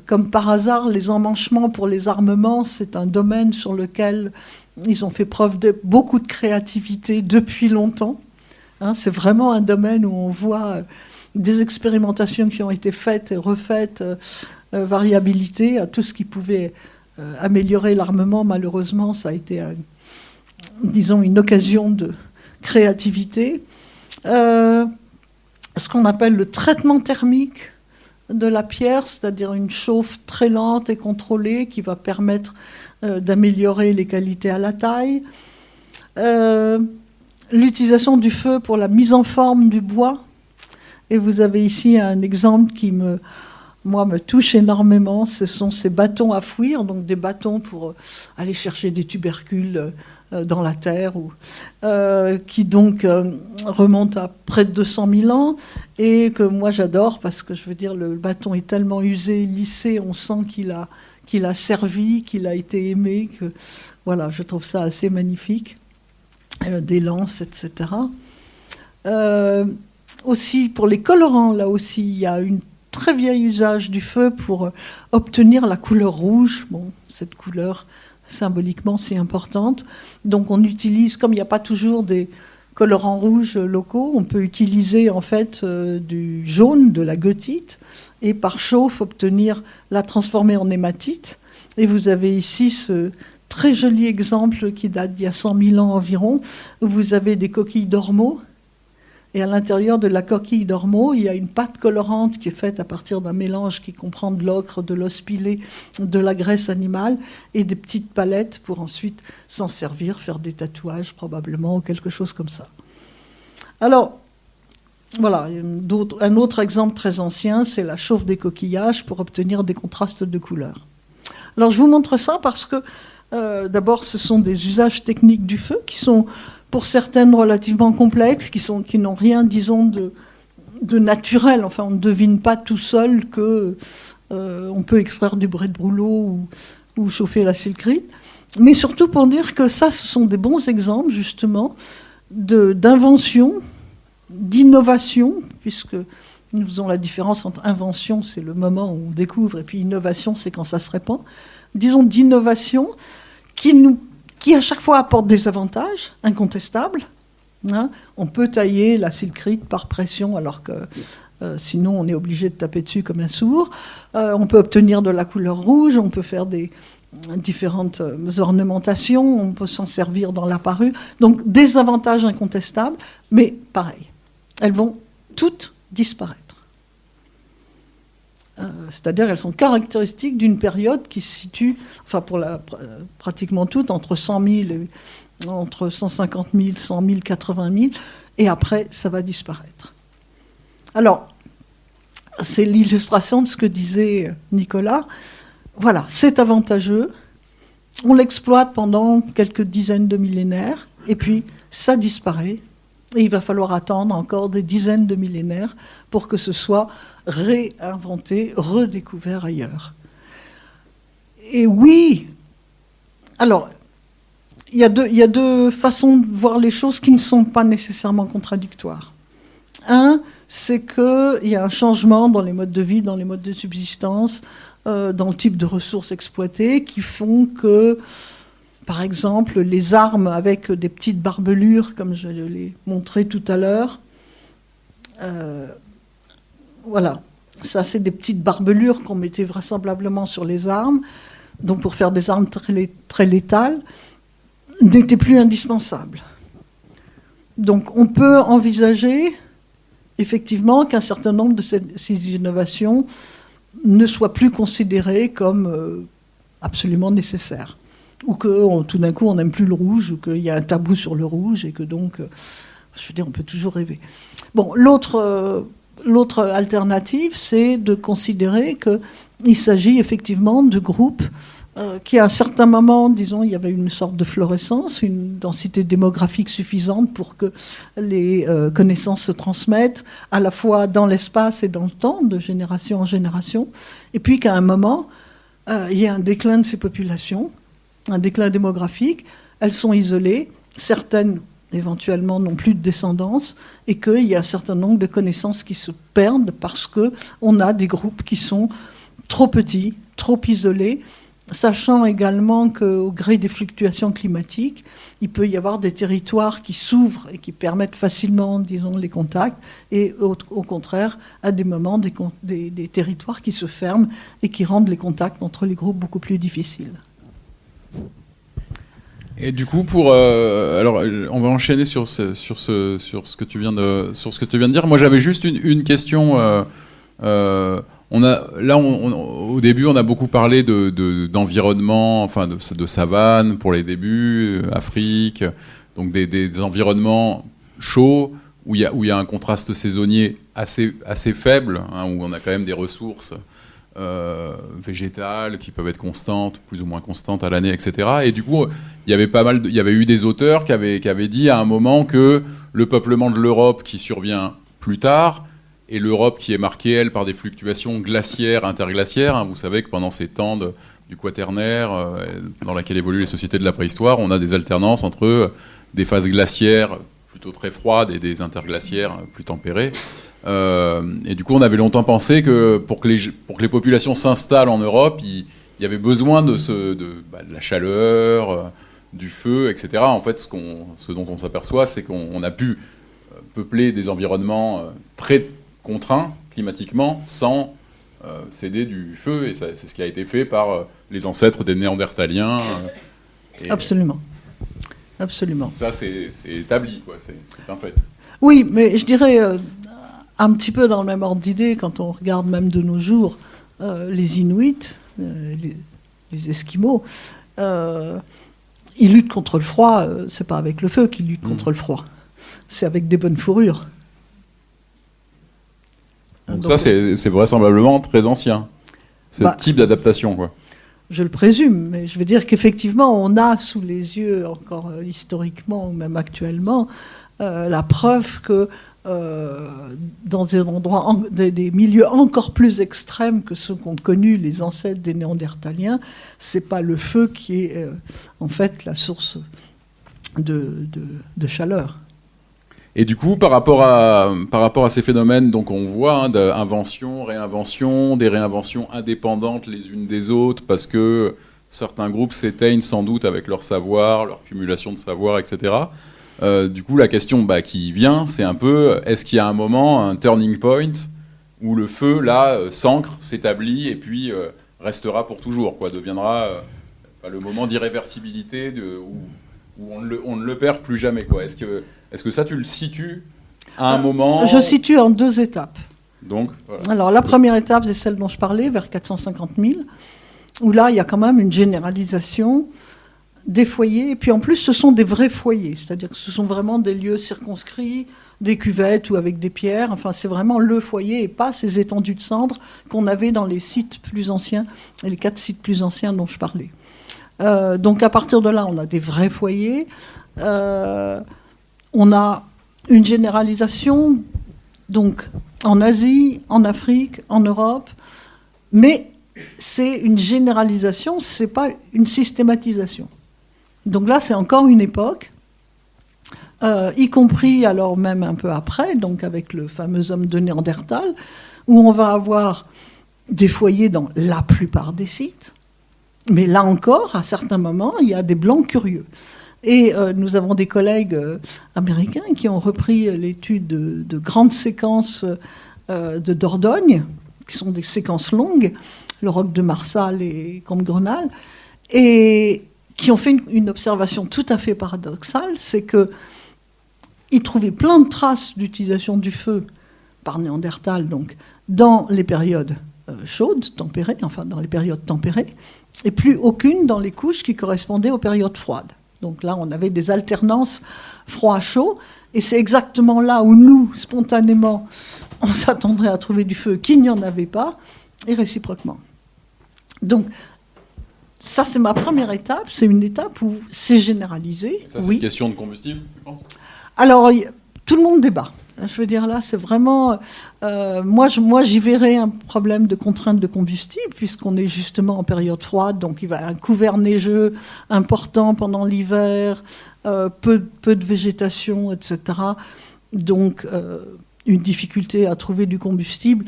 Speaker 5: Comme par hasard, les emmanchements pour les armements, c'est un domaine sur lequel ils ont fait preuve de beaucoup de créativité depuis longtemps. C'est vraiment un domaine où on voit des expérimentations qui ont été faites et refaites, variabilité, tout ce qui pouvait améliorer l'armement. Malheureusement, ça a été, disons, une occasion de créativité. Ce qu'on appelle le traitement thermique de la pierre, c'est-à-dire une chauffe très lente et contrôlée qui va permettre d'améliorer les qualités à la taille. L'utilisation du feu pour la mise en forme du bois. Et vous avez ici un exemple qui me touche énormément. Ce sont ces bâtons à fouir, donc des bâtons pour aller chercher des tubercules dans la terre, qui donc remontent à près de 200 000 ans, et que moi j'adore parce que je veux dire, le bâton est tellement usé, lissé, on sent qu'il a servi, qu'il a été aimé, que voilà, je trouve ça assez magnifique. Des lances, etc. Aussi, pour les colorants, là aussi, il y a un très vieil usage du feu pour obtenir la couleur rouge. Bon, cette couleur, symboliquement, c'est importante. Donc, on utilise, comme il n'y a pas toujours des colorants rouges locaux, on peut utiliser, en fait, du jaune, de la goethite, et par chauffe, la transformer en hématite. Et vous avez ici ce très joli exemple qui date d'il y a 100 000 ans environ, où vous avez des coquilles d'ormeaux. Et à l'intérieur de la coquille d'ormeau, il y a une pâte colorante qui est faite à partir d'un mélange qui comprend de l'ocre, de l'os pilé, de la graisse animale et des petites palettes pour ensuite s'en servir, faire des tatouages probablement ou quelque chose comme ça. Alors, voilà, un autre exemple très ancien, c'est la chauffe des coquillages pour obtenir des contrastes de couleurs. Alors je vous montre ça parce que d'abord ce sont des usages techniques du feu qui sont pour certaines relativement complexes, qui n'ont rien, disons, de naturel. Enfin, on ne devine pas tout seul qu'on peut extraire du brai de brûlot ou chauffer la sylchrite. Mais surtout pour dire que ça, ce sont des bons exemples, justement, d'invention, d'innovation, puisque nous faisons la différence entre invention, c'est le moment où on découvre, et puis innovation, c'est quand ça se répand. Disons d'innovation qui à chaque fois apporte des avantages incontestables. On peut tailler la sylchrite par pression, alors que sinon on est obligé de taper dessus comme un sourd. On peut obtenir de la couleur rouge, on peut faire des différentes ornementations, on peut s'en servir dans la parure. Donc des avantages incontestables, mais pareil, elles vont toutes disparaître. C'est-à-dire elles sont caractéristiques d'une période qui se situe, enfin pour pratiquement toutes, entre 100 000, entre 150 000, 100 000, 80 000, et après ça va disparaître. Alors, c'est l'illustration de ce que disait Nicolas. Voilà, c'est avantageux, on l'exploite pendant quelques dizaines de millénaires, et puis ça disparaît, et il va falloir attendre encore des dizaines de millénaires pour que ce soit réinventé, redécouvert ailleurs. Et oui, alors, il y a deux façons de voir les choses qui ne sont pas nécessairement contradictoires. Un, c'est qu'il y a un changement dans les modes de vie, dans les modes de subsistance, dans le type de ressources exploitées, qui font que, par exemple, les armes avec des petites barbelures, comme je l'ai montré tout à l'heure, voilà, ça c'est des petites barbelures qu'on mettait vraisemblablement sur les armes, donc pour faire des armes très létales, n'étaient plus indispensables. Donc on peut envisager effectivement qu'un certain nombre de ces innovations ne soient plus considérées comme absolument nécessaires. Ou que tout d'un coup on n'aime plus le rouge, ou qu'il y a un tabou sur le rouge, et que donc, je veux dire, on peut toujours rêver. Bon, l'autre alternative, c'est de considérer qu'il s'agit effectivement de groupes qui, à un certain moment, disons, il y avait une sorte de florescence, une densité démographique suffisante pour que les connaissances se transmettent à la fois dans l'espace et dans le temps, de génération en génération, et puis qu'à un moment, il y a un déclin de ces populations, un déclin démographique, elles sont isolées, certaines éventuellement n'ont plus de descendance, et qu'il y a un certain nombre de connaissances qui se perdent parce qu'on a des groupes qui sont trop petits, trop isolés, sachant également qu'au gré des fluctuations climatiques, il peut y avoir des territoires qui s'ouvrent et qui permettent facilement, disons, les contacts, et au contraire, à des moments, des territoires qui se ferment et qui rendent les contacts entre les groupes beaucoup plus difficiles.
Speaker 4: Et du coup, alors, on va enchaîner sur ce que tu viens de dire. Moi, j'avais juste une question. Au début, on a beaucoup parlé d'environnement, enfin de savane pour les débuts, Afrique, donc des environnements chauds où il y a un contraste saisonnier assez faible, hein, où on a quand même des ressources végétales qui peuvent être constantes, plus ou moins constantes à l'année, etc. Et du coup, il y avait eu des auteurs qui avaient dit à un moment que le peuplement de l'Europe qui survient plus tard, et l'Europe qui est marquée, elle, par des fluctuations glaciaires, interglaciaires. Hein. Vous savez que pendant ces temps du Quaternaire, dans laquelle évoluent les sociétés de la préhistoire, on a des alternances entre des phases glaciaires plutôt très froides et des interglaciaires plus tempérées. Et du coup, on avait longtemps pensé que pour que les populations s'installent en Europe, il y avait besoin de la chaleur, du feu, etc. En fait, ce dont on s'aperçoit, c'est qu'on a pu peupler des environnements très contraints climatiquement sans céder du feu, et c'est ce qui a été fait par les ancêtres des Néandertaliens.
Speaker 5: Absolument. Absolument.
Speaker 4: Ça, c'est établi, quoi. C'est un fait.
Speaker 5: Oui, mais je dirais un petit peu dans le même ordre d'idée, quand on regarde même de nos jours les Inuits, les Esquimaux, ils luttent contre le froid, c'est pas avec le feu qu'ils luttent contre le froid, c'est avec des bonnes fourrures.
Speaker 4: Donc ça, c'est vraisemblablement très ancien, ce type d'adaptation, quoi.
Speaker 5: Je le présume, mais je veux dire qu'effectivement, on a sous les yeux, encore historiquement ou même actuellement, la preuve que dans des endroits, des milieux encore plus extrêmes que ceux qu'ont connus les ancêtres des Néandertaliens, c'est pas le feu qui est en fait la source de chaleur.
Speaker 4: Et du coup, par rapport à ces phénomènes, donc on voit d'invention, réinvention, des réinventions indépendantes les unes des autres, parce que certains groupes s'éteignent sans doute avec leur savoir, leur cumulation de savoir, etc. Du coup, la question qui vient, c'est un peu, est-ce qu'il y a un moment, un turning point, où le feu, là, s'ancre, s'établit, et puis restera pour toujours, quoi, deviendra le moment d'irréversibilité où on ne le perd plus jamais, quoi. Est-ce que ça, tu le situes à un moment?
Speaker 5: Je situe en 2 étapes.
Speaker 4: Donc, voilà.
Speaker 5: Alors, la première étape, c'est celle dont je parlais, vers 450 000, où là, il y a quand même une généralisation des foyers. Et puis, en plus, ce sont des vrais foyers, c'est-à-dire que ce sont vraiment des lieux circonscrits, des cuvettes ou avec des pierres. Enfin, c'est vraiment le foyer et pas ces étendues de cendres qu'on avait dans les sites plus anciens, les 4 sites plus anciens dont je parlais. Donc, à partir de là, on a des vrais foyers. On a une généralisation, donc en Asie, en Afrique, en Europe, mais c'est une généralisation, c'est pas une systématisation. Donc là, c'est encore une époque, y compris alors même un peu après, donc avec le fameux homme de Néandertal, où on va avoir des foyers dans la plupart des sites, mais là encore, à certains moments, il y a des blancs curieux. Et nous avons des collègues américains qui ont repris l'étude de grandes séquences de Dordogne, qui sont des séquences longues, le roc de Marsal et Comte-Grenal, et qui ont fait une observation tout à fait paradoxale, c'est qu'ils trouvaient plein de traces d'utilisation du feu par Néandertal, donc, dans les périodes chaudes, tempérées, enfin dans les périodes tempérées, et plus aucune dans les couches qui correspondaient aux périodes froides. Donc là, on avait des alternances froid-chaud, et c'est exactement là où nous, spontanément, on s'attendrait à trouver du feu, qu'il n'y en avait pas, et réciproquement. Donc, ça, c'est ma première étape. C'est une étape où c'est généralisé.
Speaker 4: Ça, c'est une question de combustible, tu penses?
Speaker 5: Alors, tout le monde débat. Je veux dire, là, c'est vraiment... moi, j'y verrais un problème de contrainte de combustible, puisqu'on est justement en période froide, donc il va y avoir un couvert neigeux important pendant l'hiver, peu de végétation, etc. Donc, une difficulté à trouver du combustible.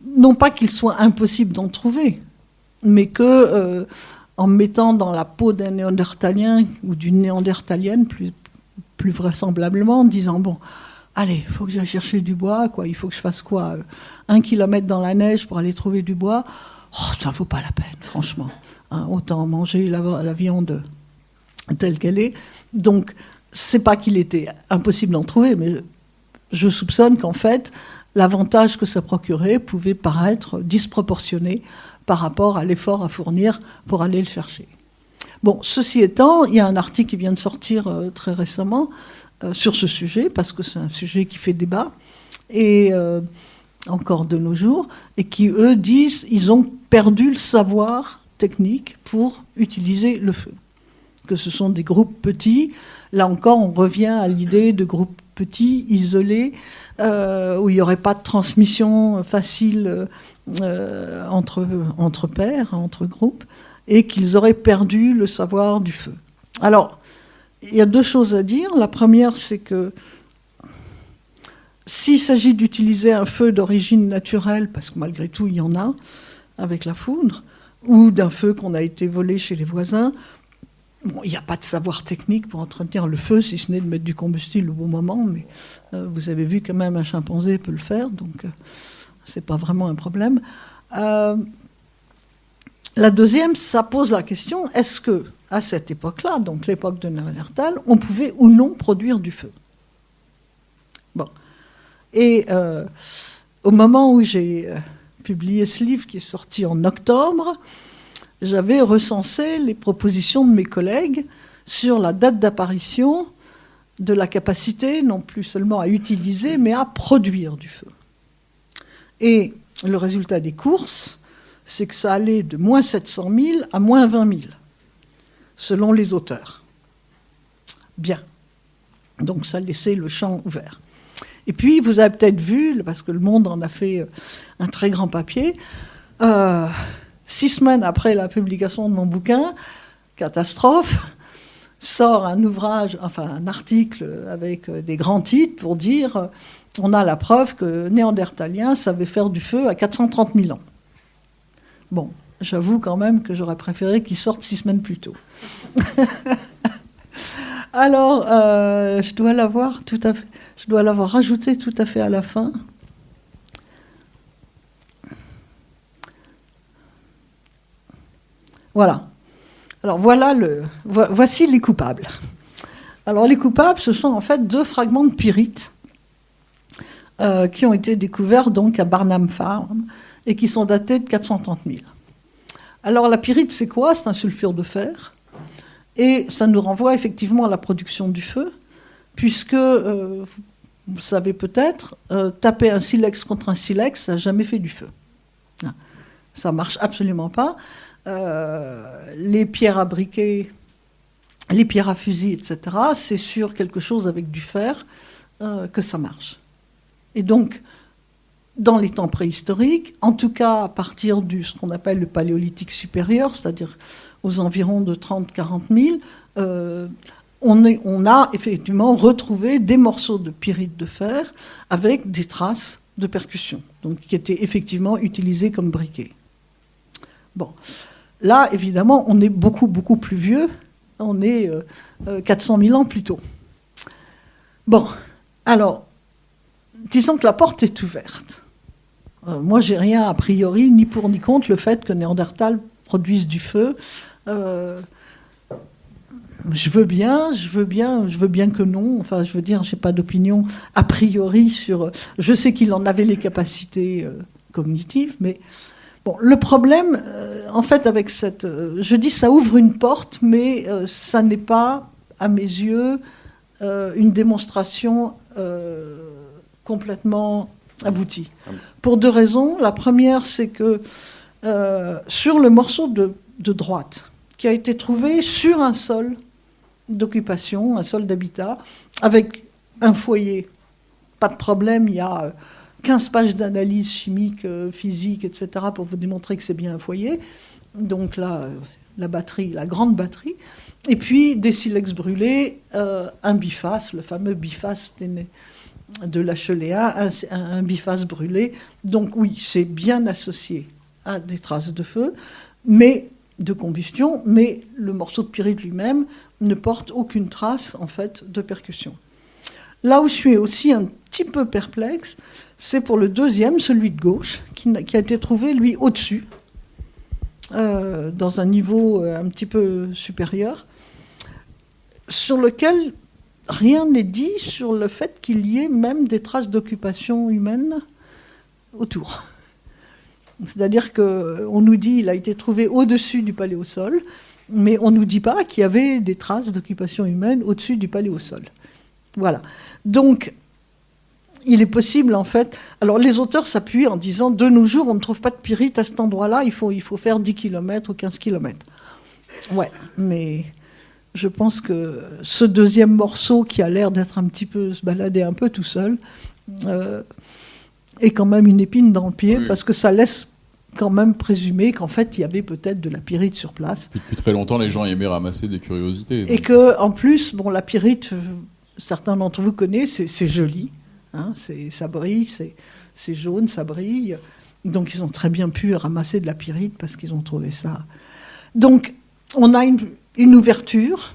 Speaker 5: non pas qu'il soit impossible d'en trouver, mais que en me mettant dans la peau d'un néandertalien ou d'une néandertalienne, plus vraisemblablement, en disant bon, allez, il faut que j'aille chercher du bois, quoi. Il faut que je fasse quoi 1 kilomètre dans la neige pour aller trouver du bois. Oh, ça ne vaut pas la peine, franchement. Hein, autant manger la viande telle qu'elle est. Donc, c'est pas qu'il était impossible d'en trouver, mais je soupçonne qu'en fait, l'avantage que ça procurait pouvait paraître disproportionné par rapport à l'effort à fournir pour aller le chercher. Bon, ceci étant, il y a un article qui vient de sortir très récemment sur ce sujet, parce que c'est un sujet qui fait débat, et encore de nos jours, et qui, eux, disent qu'ils ont perdu le savoir technique pour utiliser le feu. Que ce sont des groupes petits. Là encore, on revient à l'idée de groupes petits, isolés, où il n'y aurait pas de transmission facile entre pairs, entre groupes, et qu'ils auraient perdu le savoir du feu. Alors, il y a 2 choses à dire. La première, c'est que s'il s'agit d'utiliser un feu d'origine naturelle, parce que malgré tout, il y en a, avec la foudre, ou d'un feu qu'on a été volé chez les voisins, bon, il n'y a pas de savoir technique pour entretenir le feu, si ce n'est de mettre du combustible au bon moment, mais vous avez vu quand même un chimpanzé peut le faire, donc ce n'est pas vraiment un problème. La deuxième, ça pose la question, est-ce que à cette époque-là, donc l'époque de Néandertal, on pouvait ou non produire du feu? Bon. Et au moment où j'ai publié ce livre, qui est sorti en octobre, j'avais recensé les propositions de mes collègues sur la date d'apparition de la capacité, non plus seulement à utiliser, mais à produire du feu. Et le résultat des courses, c'est que ça allait de moins 700 000 à moins 20 000, selon les auteurs. Bien. Donc ça laissait le champ ouvert. Et puis, vous avez peut-être vu, parce que Le Monde en a fait un très grand papier, 6 semaines après la publication de mon bouquin, Catastrophe, sort un ouvrage, enfin un article avec des grands titres pour dire on a la preuve que Néandertaliens savaient faire du feu à 430 000 ans. Bon, j'avoue quand même que j'aurais préféré qu'il sorte 6 semaines plus tôt. Alors, je dois l'avoir rajouté tout à fait à la fin. Voilà. Alors voici les coupables. Alors les coupables, ce sont en fait 2 fragments de pyrite qui ont été découverts donc à Barnum Farm et qui sont datés de 430 000. Alors la pyrite, c'est quoi? C'est un sulfure de fer. Et ça nous renvoie effectivement à la production du feu, puisque, vous le savez peut-être, taper un silex contre un silex, ça n'a jamais fait du feu. Ça ne marche absolument pas. Les pierres à briquet, les pierres à fusil, etc., c'est sur quelque chose avec du fer que ça marche. Et donc, dans les temps préhistoriques, en tout cas à partir de ce qu'on appelle le paléolithique supérieur, c'est-à-dire aux environs de 30-40 000, on a effectivement retrouvé des morceaux de pyrite de fer avec des traces de percussion, donc qui étaient effectivement utilisés comme briquet. Bon, là, évidemment, on est beaucoup, beaucoup plus vieux. On est 400 000 ans plus tôt. Bon, alors, disons que la porte est ouverte. Moi, j'ai rien a priori, ni pour ni contre, le fait que Néandertal produise du feu. Je veux bien que non. Enfin, je veux dire, j'ai pas d'opinion a priori sur. Je sais qu'il en avait les capacités cognitives, mais bon, le problème, en fait, avec cette, je dis, ça ouvre une porte, mais ça n'est pas, à mes yeux, une démonstration complètement aboutie. Pour 2 raisons. La première, c'est que sur le morceau de droite, qui a été trouvé sur un sol d'occupation, un sol d'habitat, avec un foyer. Pas de problème, il y a 15 pages d'analyse chimique, physique, etc., pour vous démontrer que c'est bien un foyer. Donc là, la batterie, la grande batterie. Et puis des silex brûlés, un biface, le fameux biface de l'Acheléa, un biface brûlé. Donc oui, c'est bien associé à des traces de feu, mais de combustion, mais le morceau de pyrite lui-même ne porte aucune trace, en fait, de percussion. Là où je suis aussi un petit peu perplexe, c'est pour le deuxième, celui de gauche, qui a été trouvé, lui, au-dessus, dans un niveau un petit peu supérieur, sur lequel rien n'est dit sur le fait qu'il y ait même des traces d'occupation humaine autour. C'est-à-dire qu'on nous dit qu'il a été trouvé au-dessus du paléosol, mais on ne nous dit pas qu'il y avait des traces d'occupation humaine au-dessus du paléosol. Voilà. Donc, il est possible, en fait... Alors, les auteurs s'appuient en disant, de nos jours, on ne trouve pas de pyrite à cet endroit-là, il faut faire 10 km ou 15 km. Ouais, mais je pense que ce deuxième morceau, qui a l'air d'être un petit peu... se balader un peu tout seul, est quand même une épine dans le pied, parce que ça laisse quand même présumer qu'en fait, il y avait peut-être de la pyrite sur place.
Speaker 4: Depuis très longtemps, les gens aimaient ramasser des curiosités. Donc.
Speaker 5: Et qu'en plus, bon, la pyrite... Certains d'entre vous connaissent, c'est joli, hein, ça brille, c'est jaune, ça brille. Donc ils ont très bien pu ramasser de la pyrite parce qu'ils ont trouvé ça. Donc on a une ouverture,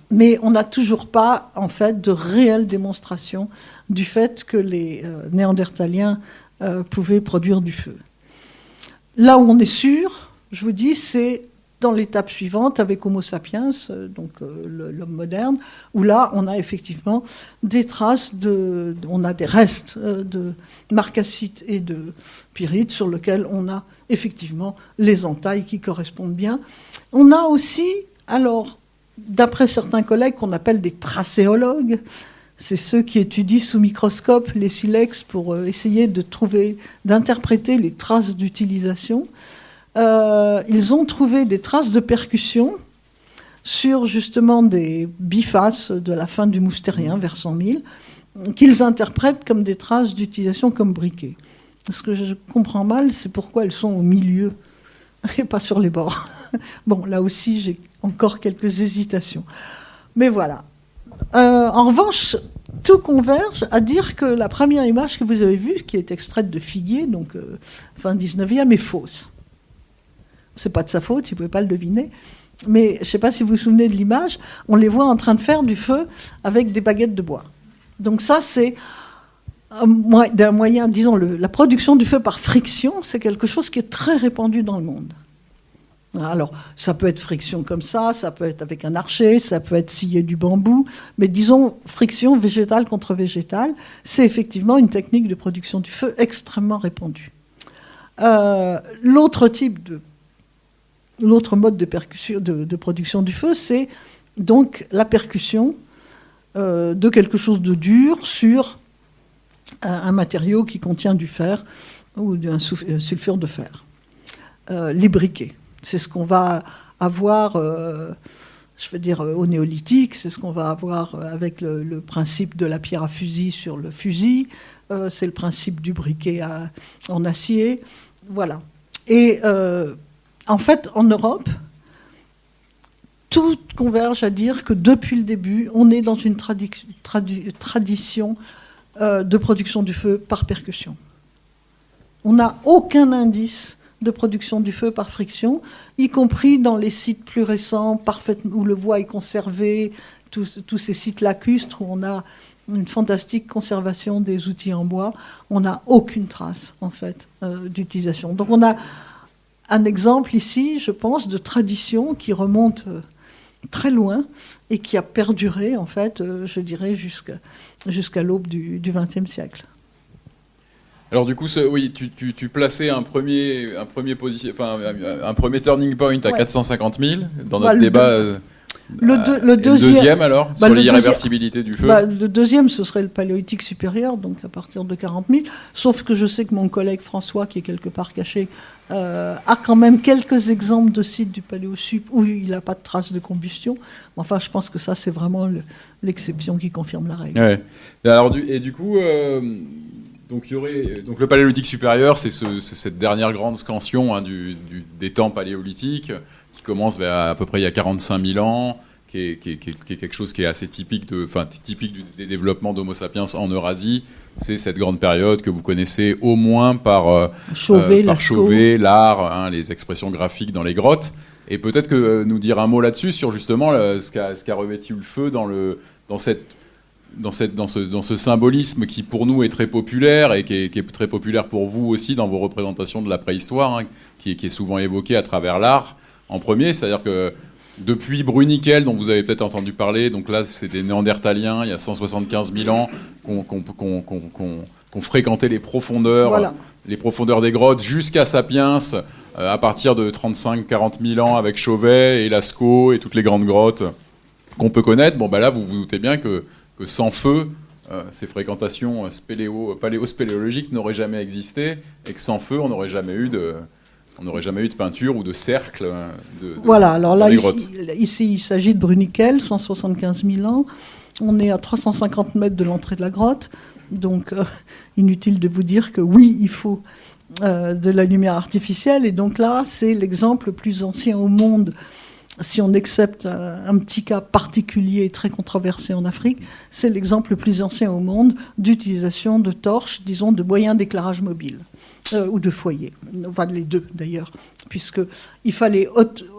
Speaker 5: mais on n'a toujours pas en fait de réelle démonstration du fait que les Néandertaliens pouvaient produire du feu. Là où on est sûr, je vous dis, c'est dans l'étape suivante, avec Homo sapiens, donc l'homme moderne, où là, on a effectivement des traces on a des restes de marcassite et de pyrite sur lesquels on a effectivement les entailles qui correspondent bien. On a aussi, alors, d'après certains collègues qu'on appelle des tracéologues, c'est ceux qui étudient sous microscope les silex pour essayer d'interpréter les traces d'utilisation. Ils ont trouvé des traces de percussion sur justement des bifaces de la fin du Moustérien, vers 100 000, qu'ils interprètent comme des traces d'utilisation comme briquet. Ce que je comprends mal, c'est pourquoi elles sont au milieu et pas sur les bords. Bon, là aussi, j'ai encore quelques hésitations. Mais voilà. En revanche, tout converge à dire que la première image que vous avez vue, qui est extraite de Figuier, donc fin 19e, est fausse. C'est pas de sa faute, il ne pouvait pas le deviner. Mais je ne sais pas si vous vous souvenez de l'image, on les voit en train de faire du feu avec des baguettes de bois. Donc ça, c'est un moyen, disons, la production du feu par friction, c'est quelque chose qui est très répandu dans le monde. Alors, ça peut être friction comme ça peut être avec un archer, ça peut être scier du bambou, mais disons, friction végétale contre végétale, c'est effectivement une technique de production du feu extrêmement répandue. L'autre mode de production du feu, c'est donc la percussion de quelque chose de dur sur un matériau qui contient du fer ou d'un sulfure de fer. Les briquets, c'est ce qu'on va avoir, au néolithique, c'est ce qu'on va avoir avec le principe de la pierre à fusil sur le fusil, c'est le principe du briquet en acier, voilà. Et en fait, en Europe, tout converge à dire que depuis le début, on est dans une tradition de production du feu par percussion. On n'a aucun indice de production du feu par friction, y compris dans les sites plus récents, où le bois est conservé, tous ces sites lacustres où on a une fantastique conservation des outils en bois, on n'a aucune trace, en fait, d'utilisation. Donc on a un exemple ici, je pense, de tradition qui remonte très loin et qui a perduré, en fait, je dirais, jusqu'à l'aube du XXe siècle.
Speaker 4: Alors du coup, oui, tu plaçais un premier turning point à 450 000 dans notre débat. Le deuxième alors, sur l'irréversibilité du feu.
Speaker 5: Le deuxième, ce serait le paléolithique supérieur, donc à partir de 40 000. Sauf que je sais que mon collègue François, qui est quelque part caché, a quand même quelques exemples de sites du paléosup où il n'a pas de traces de combustion. Enfin, je pense que ça, c'est vraiment l'exception qui confirme la règle.
Speaker 4: Ouais. Alors, du coup, donc le paléolithique supérieur, c'est cette dernière grande scansion des temps paléolithiques qui commence à peu près il y a 45 000 ans, qui est quelque chose qui est assez typique des développements d'Homo sapiens en Eurasie. C'est cette grande période que vous connaissez au moins par Chauvet, l'art, hein, les expressions graphiques dans les grottes. Et peut-être que nous dire un mot là-dessus sur justement ce qu'a revêtu le feu dans ce symbolisme qui pour nous est très populaire et qui est très populaire pour vous aussi dans vos représentations de la préhistoire, hein, qui est souvent évoqué à travers l'art en premier. C'est-à-dire que depuis Bruniquel, dont vous avez peut-être entendu parler, donc là c'est des Néandertaliens, il y a 175 000 ans, qu'on fréquentait les profondeurs des grottes jusqu'à Sapiens, à partir de 35-40 000 ans avec Chauvet et Lascaux et toutes les grandes grottes qu'on peut connaître. Bon, là, vous vous doutez bien que sans feu, ces fréquentations paléospéléologiques n'auraient jamais existé, et que sans feu, on n'aurait jamais eu de peinture ou de cercle.
Speaker 5: Voilà, alors là, ici, il s'agit de Bruniquel, 175 000 ans. On est à 350 mètres de l'entrée de la grotte. Donc, inutile de vous dire que oui, il faut de la lumière artificielle. Et donc là, c'est l'exemple le plus ancien au monde. Si on accepte un petit cas particulier très controversé en Afrique, c'est l'exemple le plus ancien au monde d'utilisation de torches, disons, de moyens d'éclairage mobile. Ou de foyer, enfin les deux d'ailleurs, puisqu'il fallait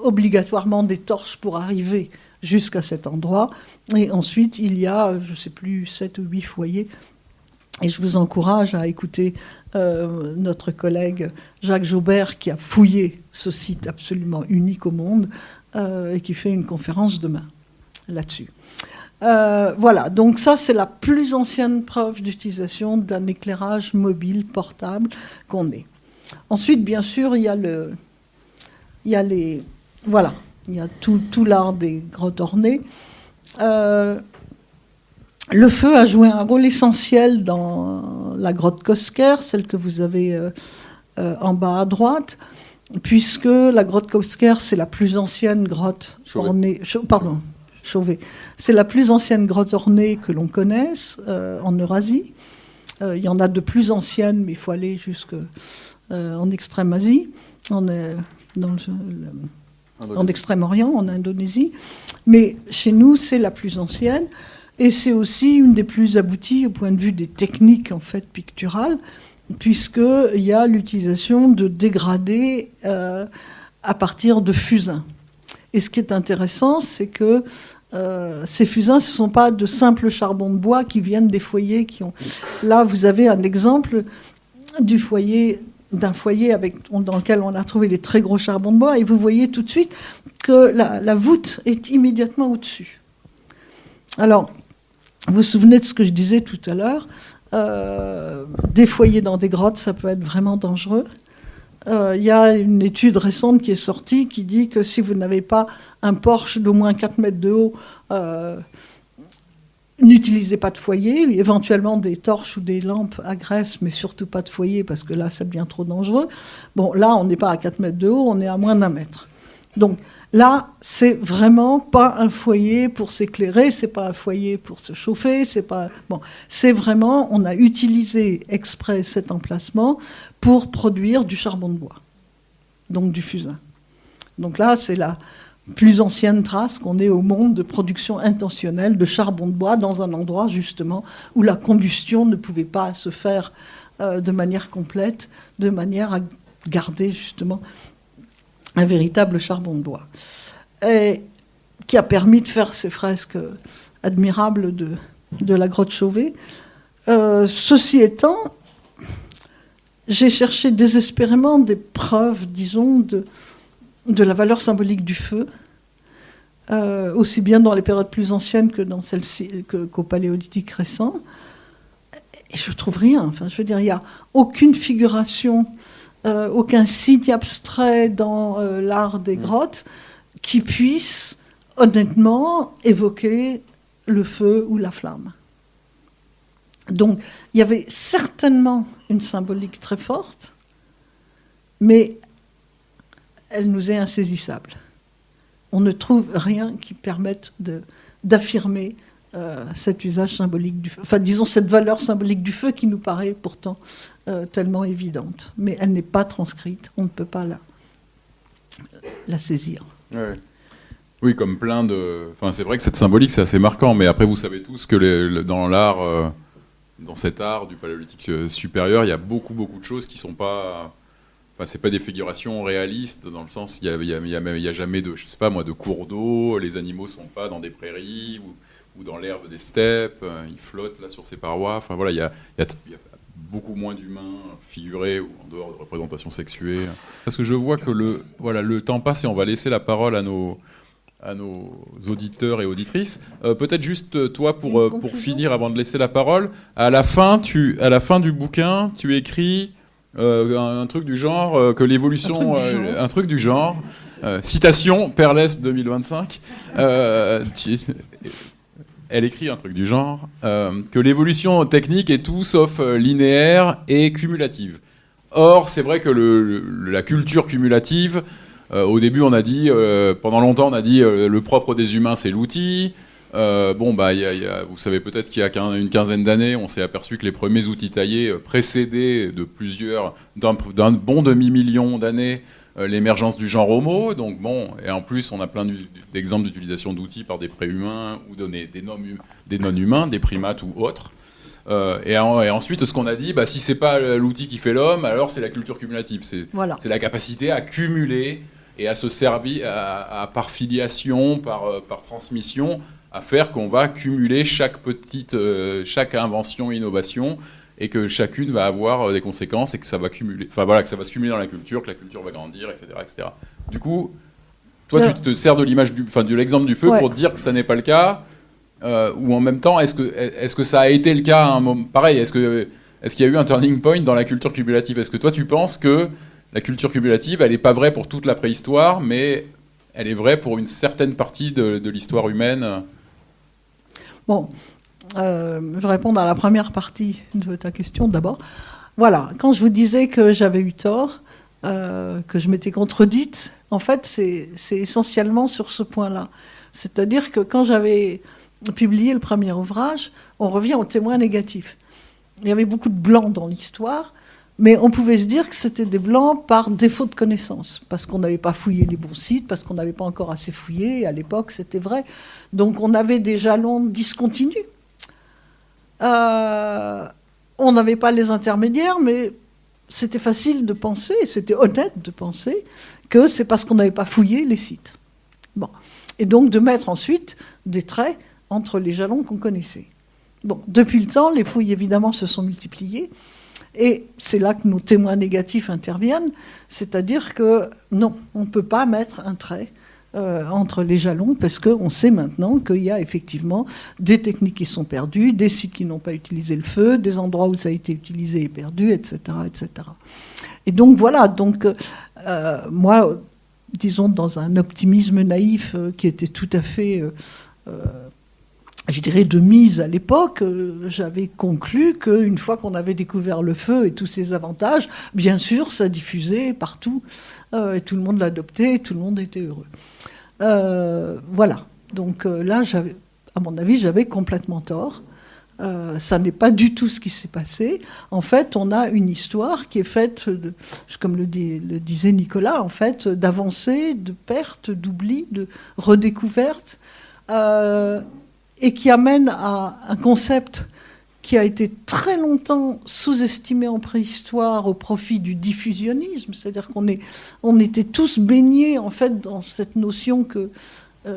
Speaker 5: obligatoirement des torches pour arriver jusqu'à cet endroit. Et ensuite, il y a, je ne sais plus, 7 ou 8 foyers. Et je vous encourage à écouter notre collègue Jacques Jaubert, qui a fouillé ce site absolument unique au monde et qui fait une conférence demain là-dessus. Voilà, donc ça c'est la plus ancienne preuve d'utilisation d'un éclairage mobile portable qu'on ait. Ensuite, bien sûr, il y a tout l'art des grottes ornées. Le feu a joué un rôle essentiel dans la grotte Cosquer, celle que vous avez en bas à droite, puisque la grotte Cosquer, c'est la plus ancienne grotte ornée. Chauvet. C'est la plus ancienne grotte ornée que l'on connaisse en Eurasie. Il y en a de plus anciennes, mais il faut aller jusqu'en Extrême-Asie, en Extrême-Orient, en Indonésie. Mais chez nous, c'est la plus ancienne. Et c'est aussi une des plus abouties au point de vue des techniques en fait, picturales, puisqu'il y a l'utilisation de dégradés à partir de fusains. Et ce qui est intéressant, c'est que ces fusains, ce ne sont pas de simples charbons de bois qui viennent des foyers qui ont... Là, vous avez un exemple d'un foyer dans lequel on a trouvé les très gros charbons de bois, et vous voyez tout de suite que la voûte est immédiatement au-dessus. Alors, vous vous souvenez de ce que je disais tout à l'heure, des foyers dans des grottes, ça peut être vraiment dangereux. Il y a une étude récente qui est sortie qui dit que si vous n'avez pas un porche d'au moins 4 mètres de haut, n'utilisez pas de foyer, éventuellement des torches ou des lampes à graisse, mais surtout pas de foyer parce que là, ça devient trop dangereux. Bon, là, on n'est pas à 4 mètres de haut, on est à moins d'1 mètre. Donc là, c'est vraiment pas un foyer pour s'éclairer, c'est pas un foyer pour se chauffer, c'est vraiment, on a utilisé exprès cet emplacement pour produire du charbon de bois, donc du fusain. Donc là, c'est la plus ancienne trace qu'on ait au monde de production intentionnelle de charbon de bois dans un endroit justement où la combustion ne pouvait pas se faire de manière complète, de manière à garder justement un véritable charbon de bois, et qui a permis de faire ces fresques admirables de la grotte Chauvet. Ceci étant, j'ai cherché désespérément des preuves, disons, de la valeur symbolique du feu, aussi bien dans les périodes plus anciennes que dans celles-ci, qu'au paléolithique récent. Et je trouve rien. Enfin, je veux dire, il n'y a aucune figuration, aucun signe abstrait dans l'art des grottes qui puisse honnêtement évoquer le feu ou la flamme. Donc, il y avait certainement une symbolique très forte, mais elle nous est insaisissable. On ne trouve rien qui permette d'affirmer cet usage symbolique du feu. Enfin, disons, cette valeur symbolique du feu qui nous paraît pourtant tellement évidente. Mais elle n'est pas transcrite, on ne peut pas la saisir.
Speaker 4: Ouais. Oui, comme plein de... Enfin, c'est vrai que cette symbolique, c'est assez marquant, mais après, vous savez tous que dans l'art, dans cet art du paléolithique supérieur, il y a beaucoup de choses qui sont pas... Enfin, c'est pas des figurations réalistes, dans le sens, il y a jamais de, je sais pas moi, de cours d'eau, les animaux sont pas dans des prairies ou dans l'herbe des steppes, ils flottent là sur ces parois. Enfin voilà, il y a beaucoup moins d'humains figurés ou en dehors de représentations sexuées. Parce que je vois que le temps passe et on va laisser la parole à nos auditeurs et auditrices. Peut-être juste toi pour finir avant de laisser la parole. À la fin du bouquin, tu écris un truc du genre que l'évolution, un truc du genre. Citation Perles 2025. Elle écrit un truc du genre que l'évolution technique est tout sauf linéaire et cumulative. Or, c'est vrai que la culture cumulative, au début, on a dit, pendant longtemps, on a dit le propre des humains, c'est l'outil. Vous savez peut-être qu'il y a une quinzaine d'années, on s'est aperçu que les premiers outils taillés précédaient d'un bon demi-million d'années l'émergence du genre Homo. Donc bon, et en plus, on a plein d'exemples d'utilisation d'outils par des préhumains ou des non-humains, des primates ou autres. Et ensuite, ce qu'on a dit, si c'est pas l'outil qui fait l'homme, alors c'est la culture cumulative. C'est la capacité à cumuler et à se servir par filiation, par transmission, à faire qu'on va cumuler chaque invention, innovation, et que chacune va avoir des conséquences et que ça va cumuler. Enfin voilà, que ça va se cumuler dans la culture, que la culture va grandir, etc., etc. Du coup, toi, tu te sers de de l'exemple du feu pour dire que ça n'est pas le cas. Ou en même temps, est-ce que ça a été le cas à un moment pareil? Est-ce qu'il y a eu un turning point dans la culture cumulative? Est-ce que toi, tu penses que la culture cumulative, elle n'est pas vraie pour toute la préhistoire, mais elle est vraie pour une certaine partie de l'histoire humaine?
Speaker 5: Bon, je vais répondre à la première partie de ta question d'abord. Voilà, quand je vous disais que j'avais eu tort, que je m'étais contredite, en fait, c'est essentiellement sur ce point-là. C'est-à-dire que quand j'avais publié le premier ouvrage, on revient au témoin négatif. Il y avait beaucoup de blancs dans l'histoire, mais on pouvait se dire que c'était des blancs par défaut de connaissance, parce qu'on n'avait pas fouillé les bons sites, parce qu'on n'avait pas encore assez fouillé, et à l'époque c'était vrai. Donc on avait des jalons discontinus. On n'avait pas les intermédiaires, mais c'était facile de penser, c'était honnête de penser, que c'est parce qu'on n'avait pas fouillé les sites. Bon. Et donc de mettre ensuite des traits entre les jalons qu'on connaissait. Bon, depuis le temps, les fouilles évidemment se sont multipliées, et c'est là que nos témoins négatifs interviennent, c'est-à-dire que non, on ne peut pas mettre un trait entre les jalons, parce qu'on sait maintenant qu'il y a effectivement des techniques qui sont perdues, des sites qui n'ont pas utilisé le feu, des endroits où ça a été utilisé et perdu, etc. etc. Et donc voilà, moi, disons dans un optimisme naïf qui était tout à fait... je dirais de mise à l'époque, j'avais conclu qu'une fois qu'on avait découvert le feu et tous ses avantages, bien sûr, ça diffusait partout, et tout le monde l'adoptait, et tout le monde était heureux. Voilà. Donc là, à mon avis, j'avais complètement tort. Ça n'est pas du tout ce qui s'est passé. En fait, on a une histoire qui est faite, comme le disait Nicolas, en fait, d'avancées, de pertes, d'oubli, de redécouvertes, et qui amène à un concept qui a été très longtemps sous-estimé en préhistoire au profit du diffusionnisme, c'est-à-dire qu'on était tous baignés en fait dans cette notion que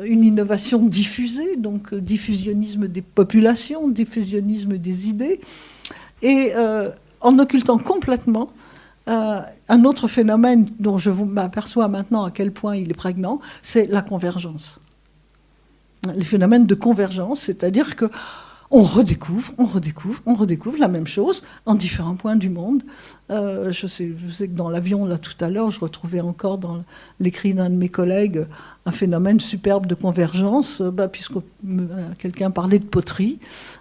Speaker 5: une innovation diffusée, donc diffusionnisme des populations, diffusionnisme des idées, et en occultant complètement un autre phénomène dont je m'aperçois maintenant à quel point il est prégnant, c'est la convergence. Les phénomènes de convergence, c'est-à-dire que on redécouvre la même chose en différents points du monde. Je sais que dans l'avion, là, tout à l'heure, je retrouvais encore dans l'écrit d'un de mes collègues un phénomène superbe de convergence, puisque quelqu'un parlait de poterie.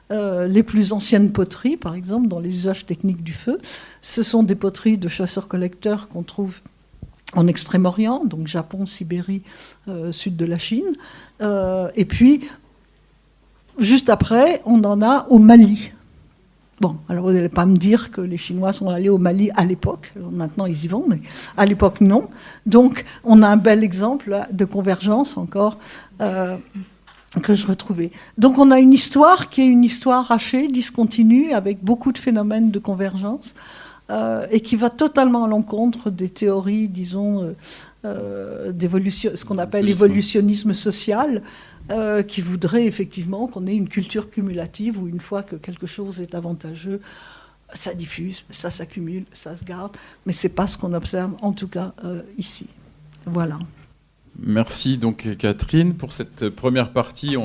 Speaker 5: Les plus anciennes poteries, par exemple, dans les usages techniques du feu, ce sont des poteries de chasseurs-collecteurs qu'on trouve en Extrême-Orient, donc Japon, Sibérie, sud de la Chine. Et puis, juste après, on en a au Mali. Bon, alors vous n'allez pas me dire que les Chinois sont allés au Mali à l'époque. Maintenant, ils y vont, mais à l'époque, non. Donc, on a un bel exemple là, de convergence encore que je retrouvais. Donc, on a une histoire qui est une histoire hachée, discontinue, avec beaucoup de phénomènes de convergence, et qui va totalement à l'encontre des théories, disons, d'évolution, ce qu'on appelle l'évolutionnisme social, qui voudrait effectivement qu'on ait une culture cumulative où une fois que quelque chose est avantageux, ça diffuse, ça s'accumule, ça se garde, mais c'est pas ce qu'on observe en tout cas ici. Voilà.
Speaker 4: Merci donc Catherine pour cette première partie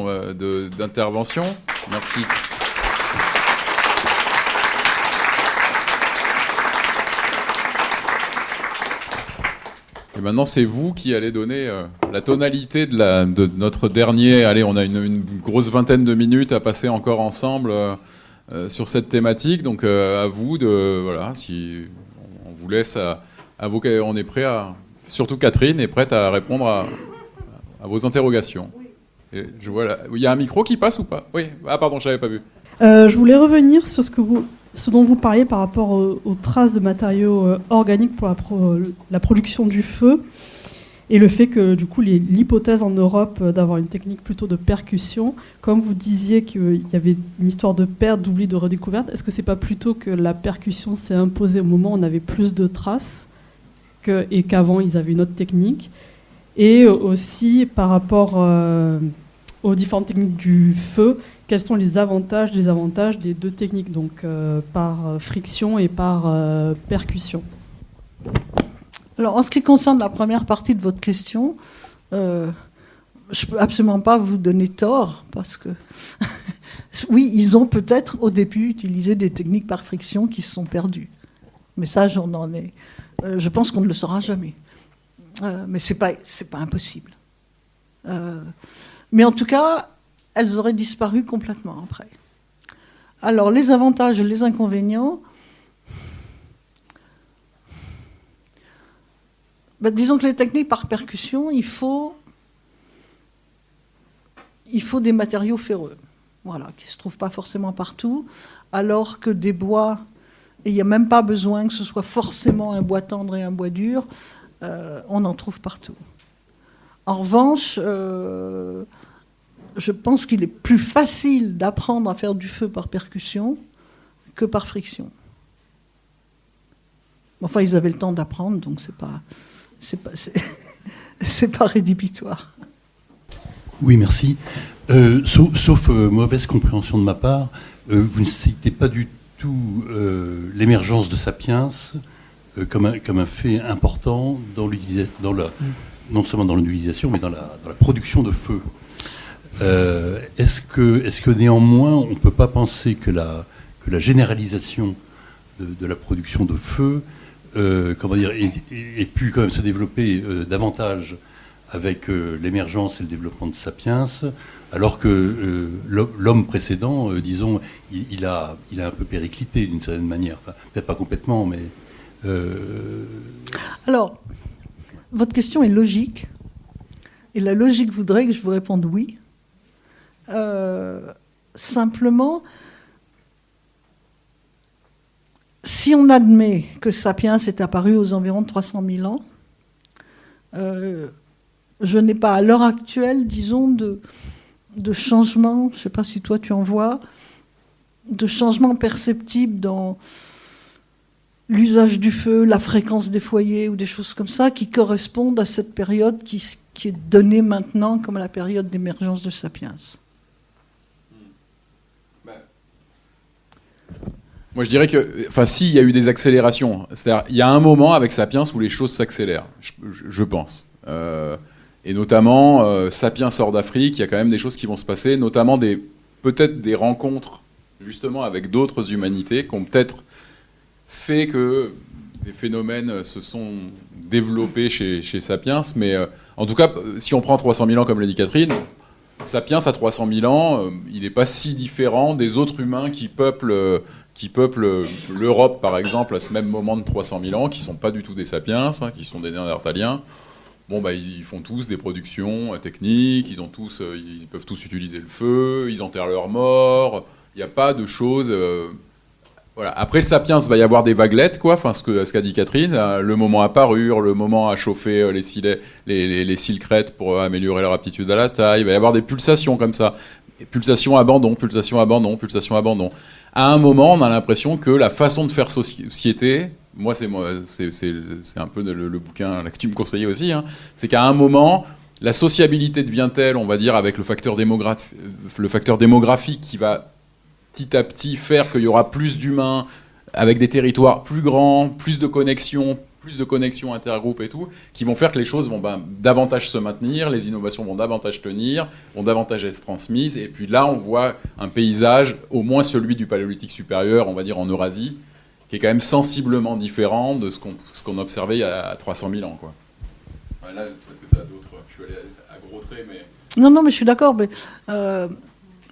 Speaker 4: d'intervention. Merci. Et maintenant, c'est vous qui allez donner la tonalité de notre dernier... Allez, on a une grosse vingtaine de minutes à passer encore ensemble sur cette thématique. Donc, à vous de... Voilà, si on vous laisse à vous... On est prêt à... Surtout Catherine est prête à répondre à vos interrogations. Et je vois là... Il y a un micro qui passe ou pas? Oui. Ah, pardon, je n'avais pas vu.
Speaker 6: Je voulais revenir sur ce dont vous parliez par rapport aux traces de matériaux organiques pour la production du feu, et le fait que du coup l'hypothèse en Europe d'avoir une technique plutôt de percussion, comme vous disiez qu'il y avait une histoire de perte, d'oubli, de redécouverte, est-ce que c'est pas plutôt que la percussion s'est imposée au moment où on avait plus de traces et qu'avant ils avaient une autre technique, et aussi par rapport aux différentes techniques du feu, quels sont les avantages, désavantages des deux techniques, donc par friction et par percussion?
Speaker 5: Alors, en ce qui concerne la première partie de votre question, je ne peux absolument pas vous donner tort, parce que, oui, ils ont peut-être au début utilisé des techniques par friction qui se sont perdues. Mais ça, je pense qu'on ne le saura jamais. Mais ce n'est pas impossible. Mais en tout cas, elles auraient disparu complètement après. Alors, les avantages et les inconvénients, disons que les techniques par percussion, il faut des matériaux ferreux, voilà, qui ne se trouvent pas forcément partout, alors que des bois, et il n'y a même pas besoin que ce soit forcément un bois tendre et un bois dur, on en trouve partout. En revanche, je pense qu'il est plus facile d'apprendre à faire du feu par percussion que par friction. Enfin, ils avaient le temps d'apprendre, donc c'est pas rédhibitoire.
Speaker 7: Oui, merci. Sauf mauvaise compréhension de ma part, vous ne citez pas du tout l'émergence de Sapiens comme un fait important non seulement dans l'utilisation, mais dans la production de feu. Est-ce que néanmoins, on ne peut pas penser que la généralisation de la production de feu ait pu quand même se développer davantage avec l'émergence et le développement de Sapiens, alors que l'homme précédent, disons, il a un peu périclité d'une certaine manière. Enfin, peut-être pas complètement, mais...
Speaker 5: Alors, votre question est logique, et la logique voudrait que je vous réponde oui. Simplement, si on admet que Sapiens est apparu aux environs de 300 000 ans, je n'ai pas à l'heure actuelle, disons, de changement, je ne sais pas si toi tu en vois, de changement perceptible dans l'usage du feu, la fréquence des foyers ou des choses comme ça qui correspondent à cette période qui est donnée maintenant comme la période d'émergence de Sapiens.
Speaker 4: Moi, je dirais que, si, il y a eu des accélérations. C'est-à-dire, il y a un moment avec Sapiens où les choses s'accélèrent, je pense. Et notamment, Sapiens sort d'Afrique, il y a quand même des choses qui vont se passer, notamment peut-être des rencontres, justement, avec d'autres humanités qui ont peut-être fait que des phénomènes se sont développés chez Sapiens. Mais en tout cas, si on prend 300 000 ans, comme l'a dit Catherine, Sapiens, à 300 000 ans, il n'est pas si différent des autres humains qui peuplent l'Europe, par exemple, à ce même moment de 300 000 ans, qui ne sont pas du tout des Sapiens, qui sont des Néandertaliens. Bon, ils font tous des productions techniques, ils peuvent tous utiliser le feu, ils enterrent leurs morts. Il n'y a pas de choses Voilà. Après Sapiens, va y avoir des vaguelettes, quoi. Enfin, ce qu'a dit Catherine, le moment à parure, le moment à chauffer les cils crêtes pour améliorer leur aptitude à la taille. Il va y avoir des pulsations comme ça. Pulsation, abandon, pulsation, abandon, pulsation, abandon. À un moment, on a l'impression que la façon de faire société, c'est un peu le bouquin là, que tu me conseillais aussi, hein, c'est qu'à un moment, la sociabilité devient telle, on va dire, avec le facteur démographique qui va petit à petit faire qu'il y aura plus d'humains avec des territoires plus grands, plus de connexions intergroupes et tout, qui vont faire que les choses vont davantage se maintenir, les innovations vont davantage tenir, vont davantage être transmises, et puis là on voit un paysage, au moins celui du Paléolithique supérieur, on va dire en Eurasie, qui est quand même sensiblement différent de ce qu'on observait il y a 300 000 ans, quoi. Là, peut-être que tu as d'autres, je suis allé à gros traits, mais...
Speaker 5: Non, mais je suis d'accord, mais...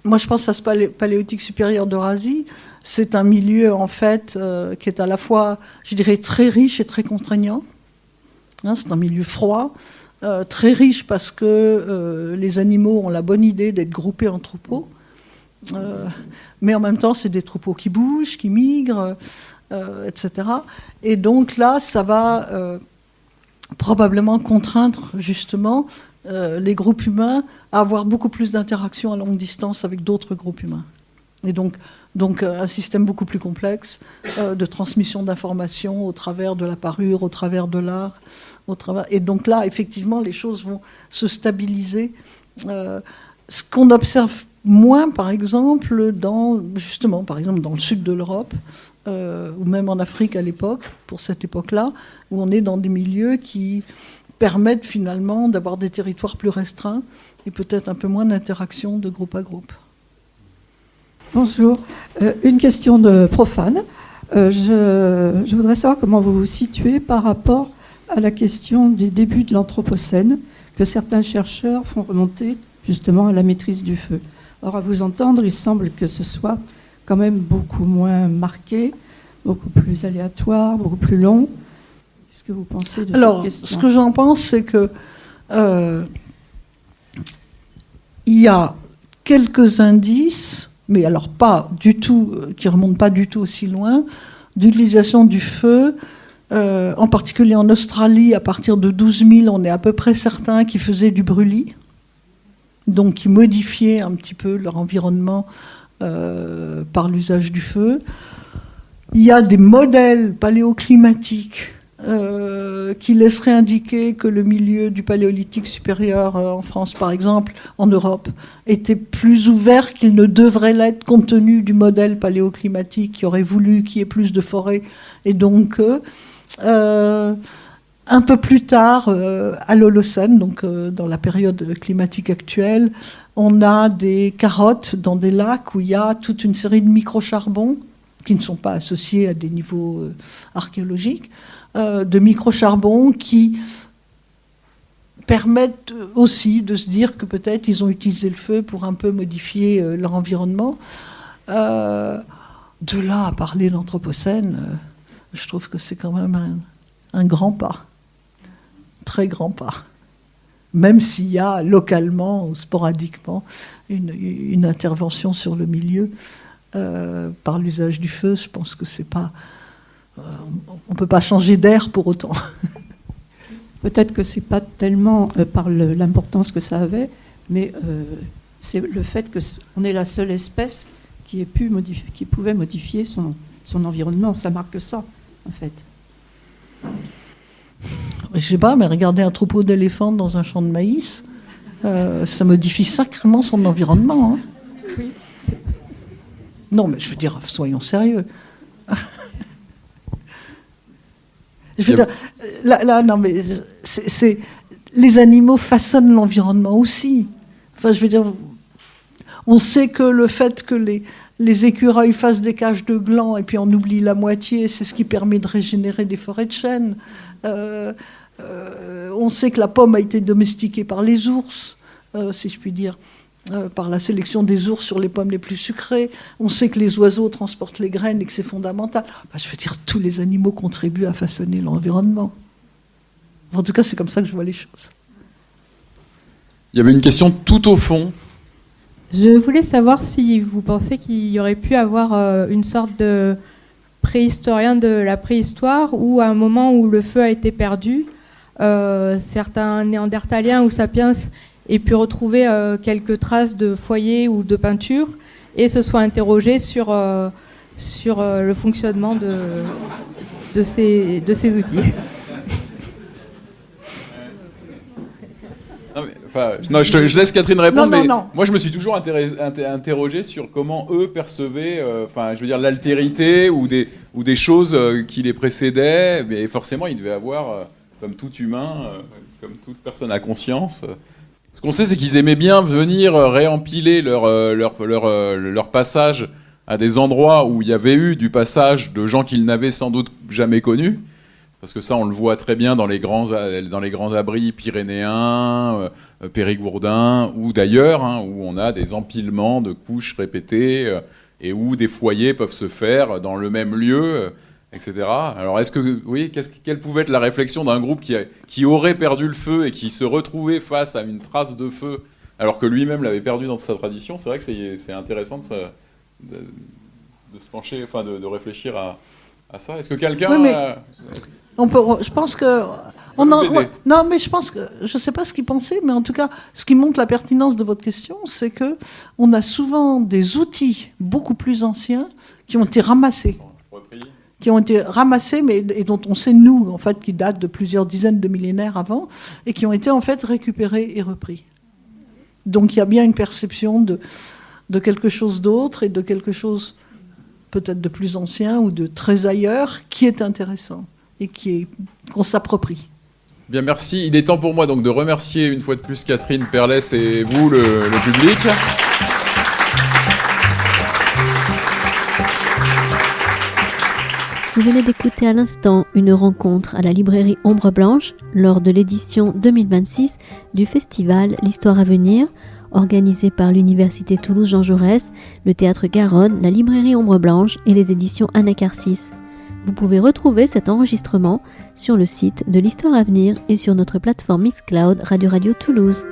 Speaker 5: moi, je pense à ce Paléolithique supérieur d'Eurasie. C'est un milieu, en fait, qui est à la fois, je dirais, très riche et très contraignant. Hein, c'est un milieu froid, très riche parce que les animaux ont la bonne idée d'être groupés en troupeaux. Mais en même temps, c'est des troupeaux qui bougent, qui migrent, etc. Et donc là, ça va probablement contraindre, justement, les groupes humains à avoir beaucoup plus d'interactions à longue distance avec d'autres groupes humains. Et donc un système beaucoup plus complexe de transmission d'informations au travers de la parure, au travers de l'art. Et donc là, effectivement, les choses vont se stabiliser. Ce qu'on observe moins, par exemple, dans le sud de l'Europe, ou même en Afrique à l'époque, pour cette époque-là, où on est dans des milieux qui permettent finalement d'avoir des territoires plus restreints et peut-être un peu moins d'interaction de groupe à groupe.
Speaker 8: Bonjour. Une question de profane. Je voudrais savoir comment vous vous situez par rapport à la question des débuts de l'Anthropocène, que certains chercheurs font remonter justement à la maîtrise du feu. Or, à vous entendre, il semble que ce soit quand même beaucoup moins marqué, beaucoup plus aléatoire, beaucoup plus long. Qu'est-ce que vous pensez de cette question ?
Speaker 5: Ce que j'en pense, c'est que il y a quelques indices, mais alors pas du tout, qui remontent pas du tout aussi loin, d'utilisation du feu, en particulier en Australie, à partir de 12 000, on est à peu près certain qu'ils faisaient du brûlis, donc qui modifiaient un petit peu leur environnement par l'usage du feu. Il y a des modèles paléoclimatiques qui laisserait indiquer que le milieu du Paléolithique supérieur en France, par exemple, en Europe, était plus ouvert qu'il ne devrait l'être compte tenu du modèle paléoclimatique qui aurait voulu qu'il y ait plus de forêts. Et donc, un peu plus tard, à l'Holocène, donc dans la période climatique actuelle, on a des carottes dans des lacs où il y a toute une série de microcharbons qui ne sont pas associés à des niveaux archéologiques, de microcharbons qui permettent aussi de se dire que peut-être ils ont utilisé le feu pour un peu modifier leur environnement. De là à parler d'Anthropocène, je trouve que c'est quand même un grand pas, très grand pas. Même s'il y a localement ou sporadiquement une intervention sur le milieu par l'usage du feu, je pense que c'est pas... on ne peut pas changer d'air pour autant.
Speaker 8: Peut-être que ce n'est pas tellement par l'importance que ça avait, mais c'est le fait qu'on est la seule espèce qui pouvait modifier son environnement. Ça marque ça, en fait.
Speaker 5: Je ne sais pas, mais regarder un troupeau d'éléphants dans un champ de maïs, ça modifie sacrément son environnement. Hein.
Speaker 8: Oui.
Speaker 5: Non, mais je veux dire, soyons sérieux. Je veux dire, là, non, mais les animaux façonnent l'environnement aussi. Enfin, je veux dire, on sait que le fait que les écureuils fassent des cages de glands et puis on oublie la moitié, c'est ce qui permet de régénérer des forêts de chênes. On sait que la pomme a été domestiquée par les ours, si je puis dire, par la sélection des ours sur les pommes les plus sucrées. On sait que les oiseaux transportent les graines et que c'est fondamental. Enfin, je veux dire, tous les animaux contribuent à façonner l'environnement. En tout cas, c'est comme ça que je vois les choses.
Speaker 4: Il y avait une question tout au fond.
Speaker 9: Je voulais savoir si vous pensez qu'il y aurait pu avoir une sorte de préhistorien de la préhistoire où, à un moment où le feu a été perdu, certains néandertaliens ou sapiens aient pu retrouver quelques traces de foyer ou de peinture et se soient interrogés sur le fonctionnement de ces outils.
Speaker 4: Je laisse Catherine répondre, mais
Speaker 5: non.
Speaker 4: moi je me suis toujours interrogé sur comment eux percevaient, je veux dire, l'altérité ou des choses qui les précédaient. Mais forcément, ils devaient avoir, comme tout humain, comme toute personne à conscience. Ce qu'on sait, c'est qu'ils aimaient bien venir réempiler leur passage à des endroits où il y avait eu du passage de gens qu'ils n'avaient sans doute jamais connus. Parce que ça, on le voit très bien dans les grands abris pyrénéens, périgourdins, ou d'ailleurs, où on a des empilements de couches répétées, et où des foyers peuvent se faire dans le même lieu, etc. Alors, quelle pouvait être la réflexion d'un groupe qui aurait perdu le feu et qui se retrouvait face à une trace de feu, alors que lui-même l'avait perdu dans sa tradition? C'est vrai que c'est intéressant de se pencher, de réfléchir à ça. Est-ce que quelqu'un...
Speaker 5: Oui, je pense que... Non, mais je pense que... Je ne sais pas ce qu'ils pensaient, mais en tout cas, ce qui montre la pertinence de votre question, c'est qu'on a souvent des outils beaucoup plus anciens qui ont été ramassés. Et dont on sait, nous, en fait, qui datent de plusieurs dizaines de millénaires avant, et qui ont été, en fait, récupérés et repris. Donc, il y a bien une perception de quelque chose d'autre et de quelque chose peut-être de plus ancien ou de très ailleurs qui est intéressant et qu'on s'approprie.
Speaker 4: Bien, merci. Il est temps pour moi donc de remercier une fois de plus Catherine Perlès et vous, le public.
Speaker 1: Vous venez d'écouter à l'instant une rencontre à la librairie Ombre Blanche lors de l'édition 2026 du festival L'Histoire à venir, organisé par l'Université Toulouse Jean Jaurès, le Théâtre Garonne, la librairie Ombre Blanche et les éditions Anacarsis. Vous pouvez retrouver cet enregistrement sur le site de l'Histoire à venir et sur notre plateforme Mixcloud Radio Toulouse.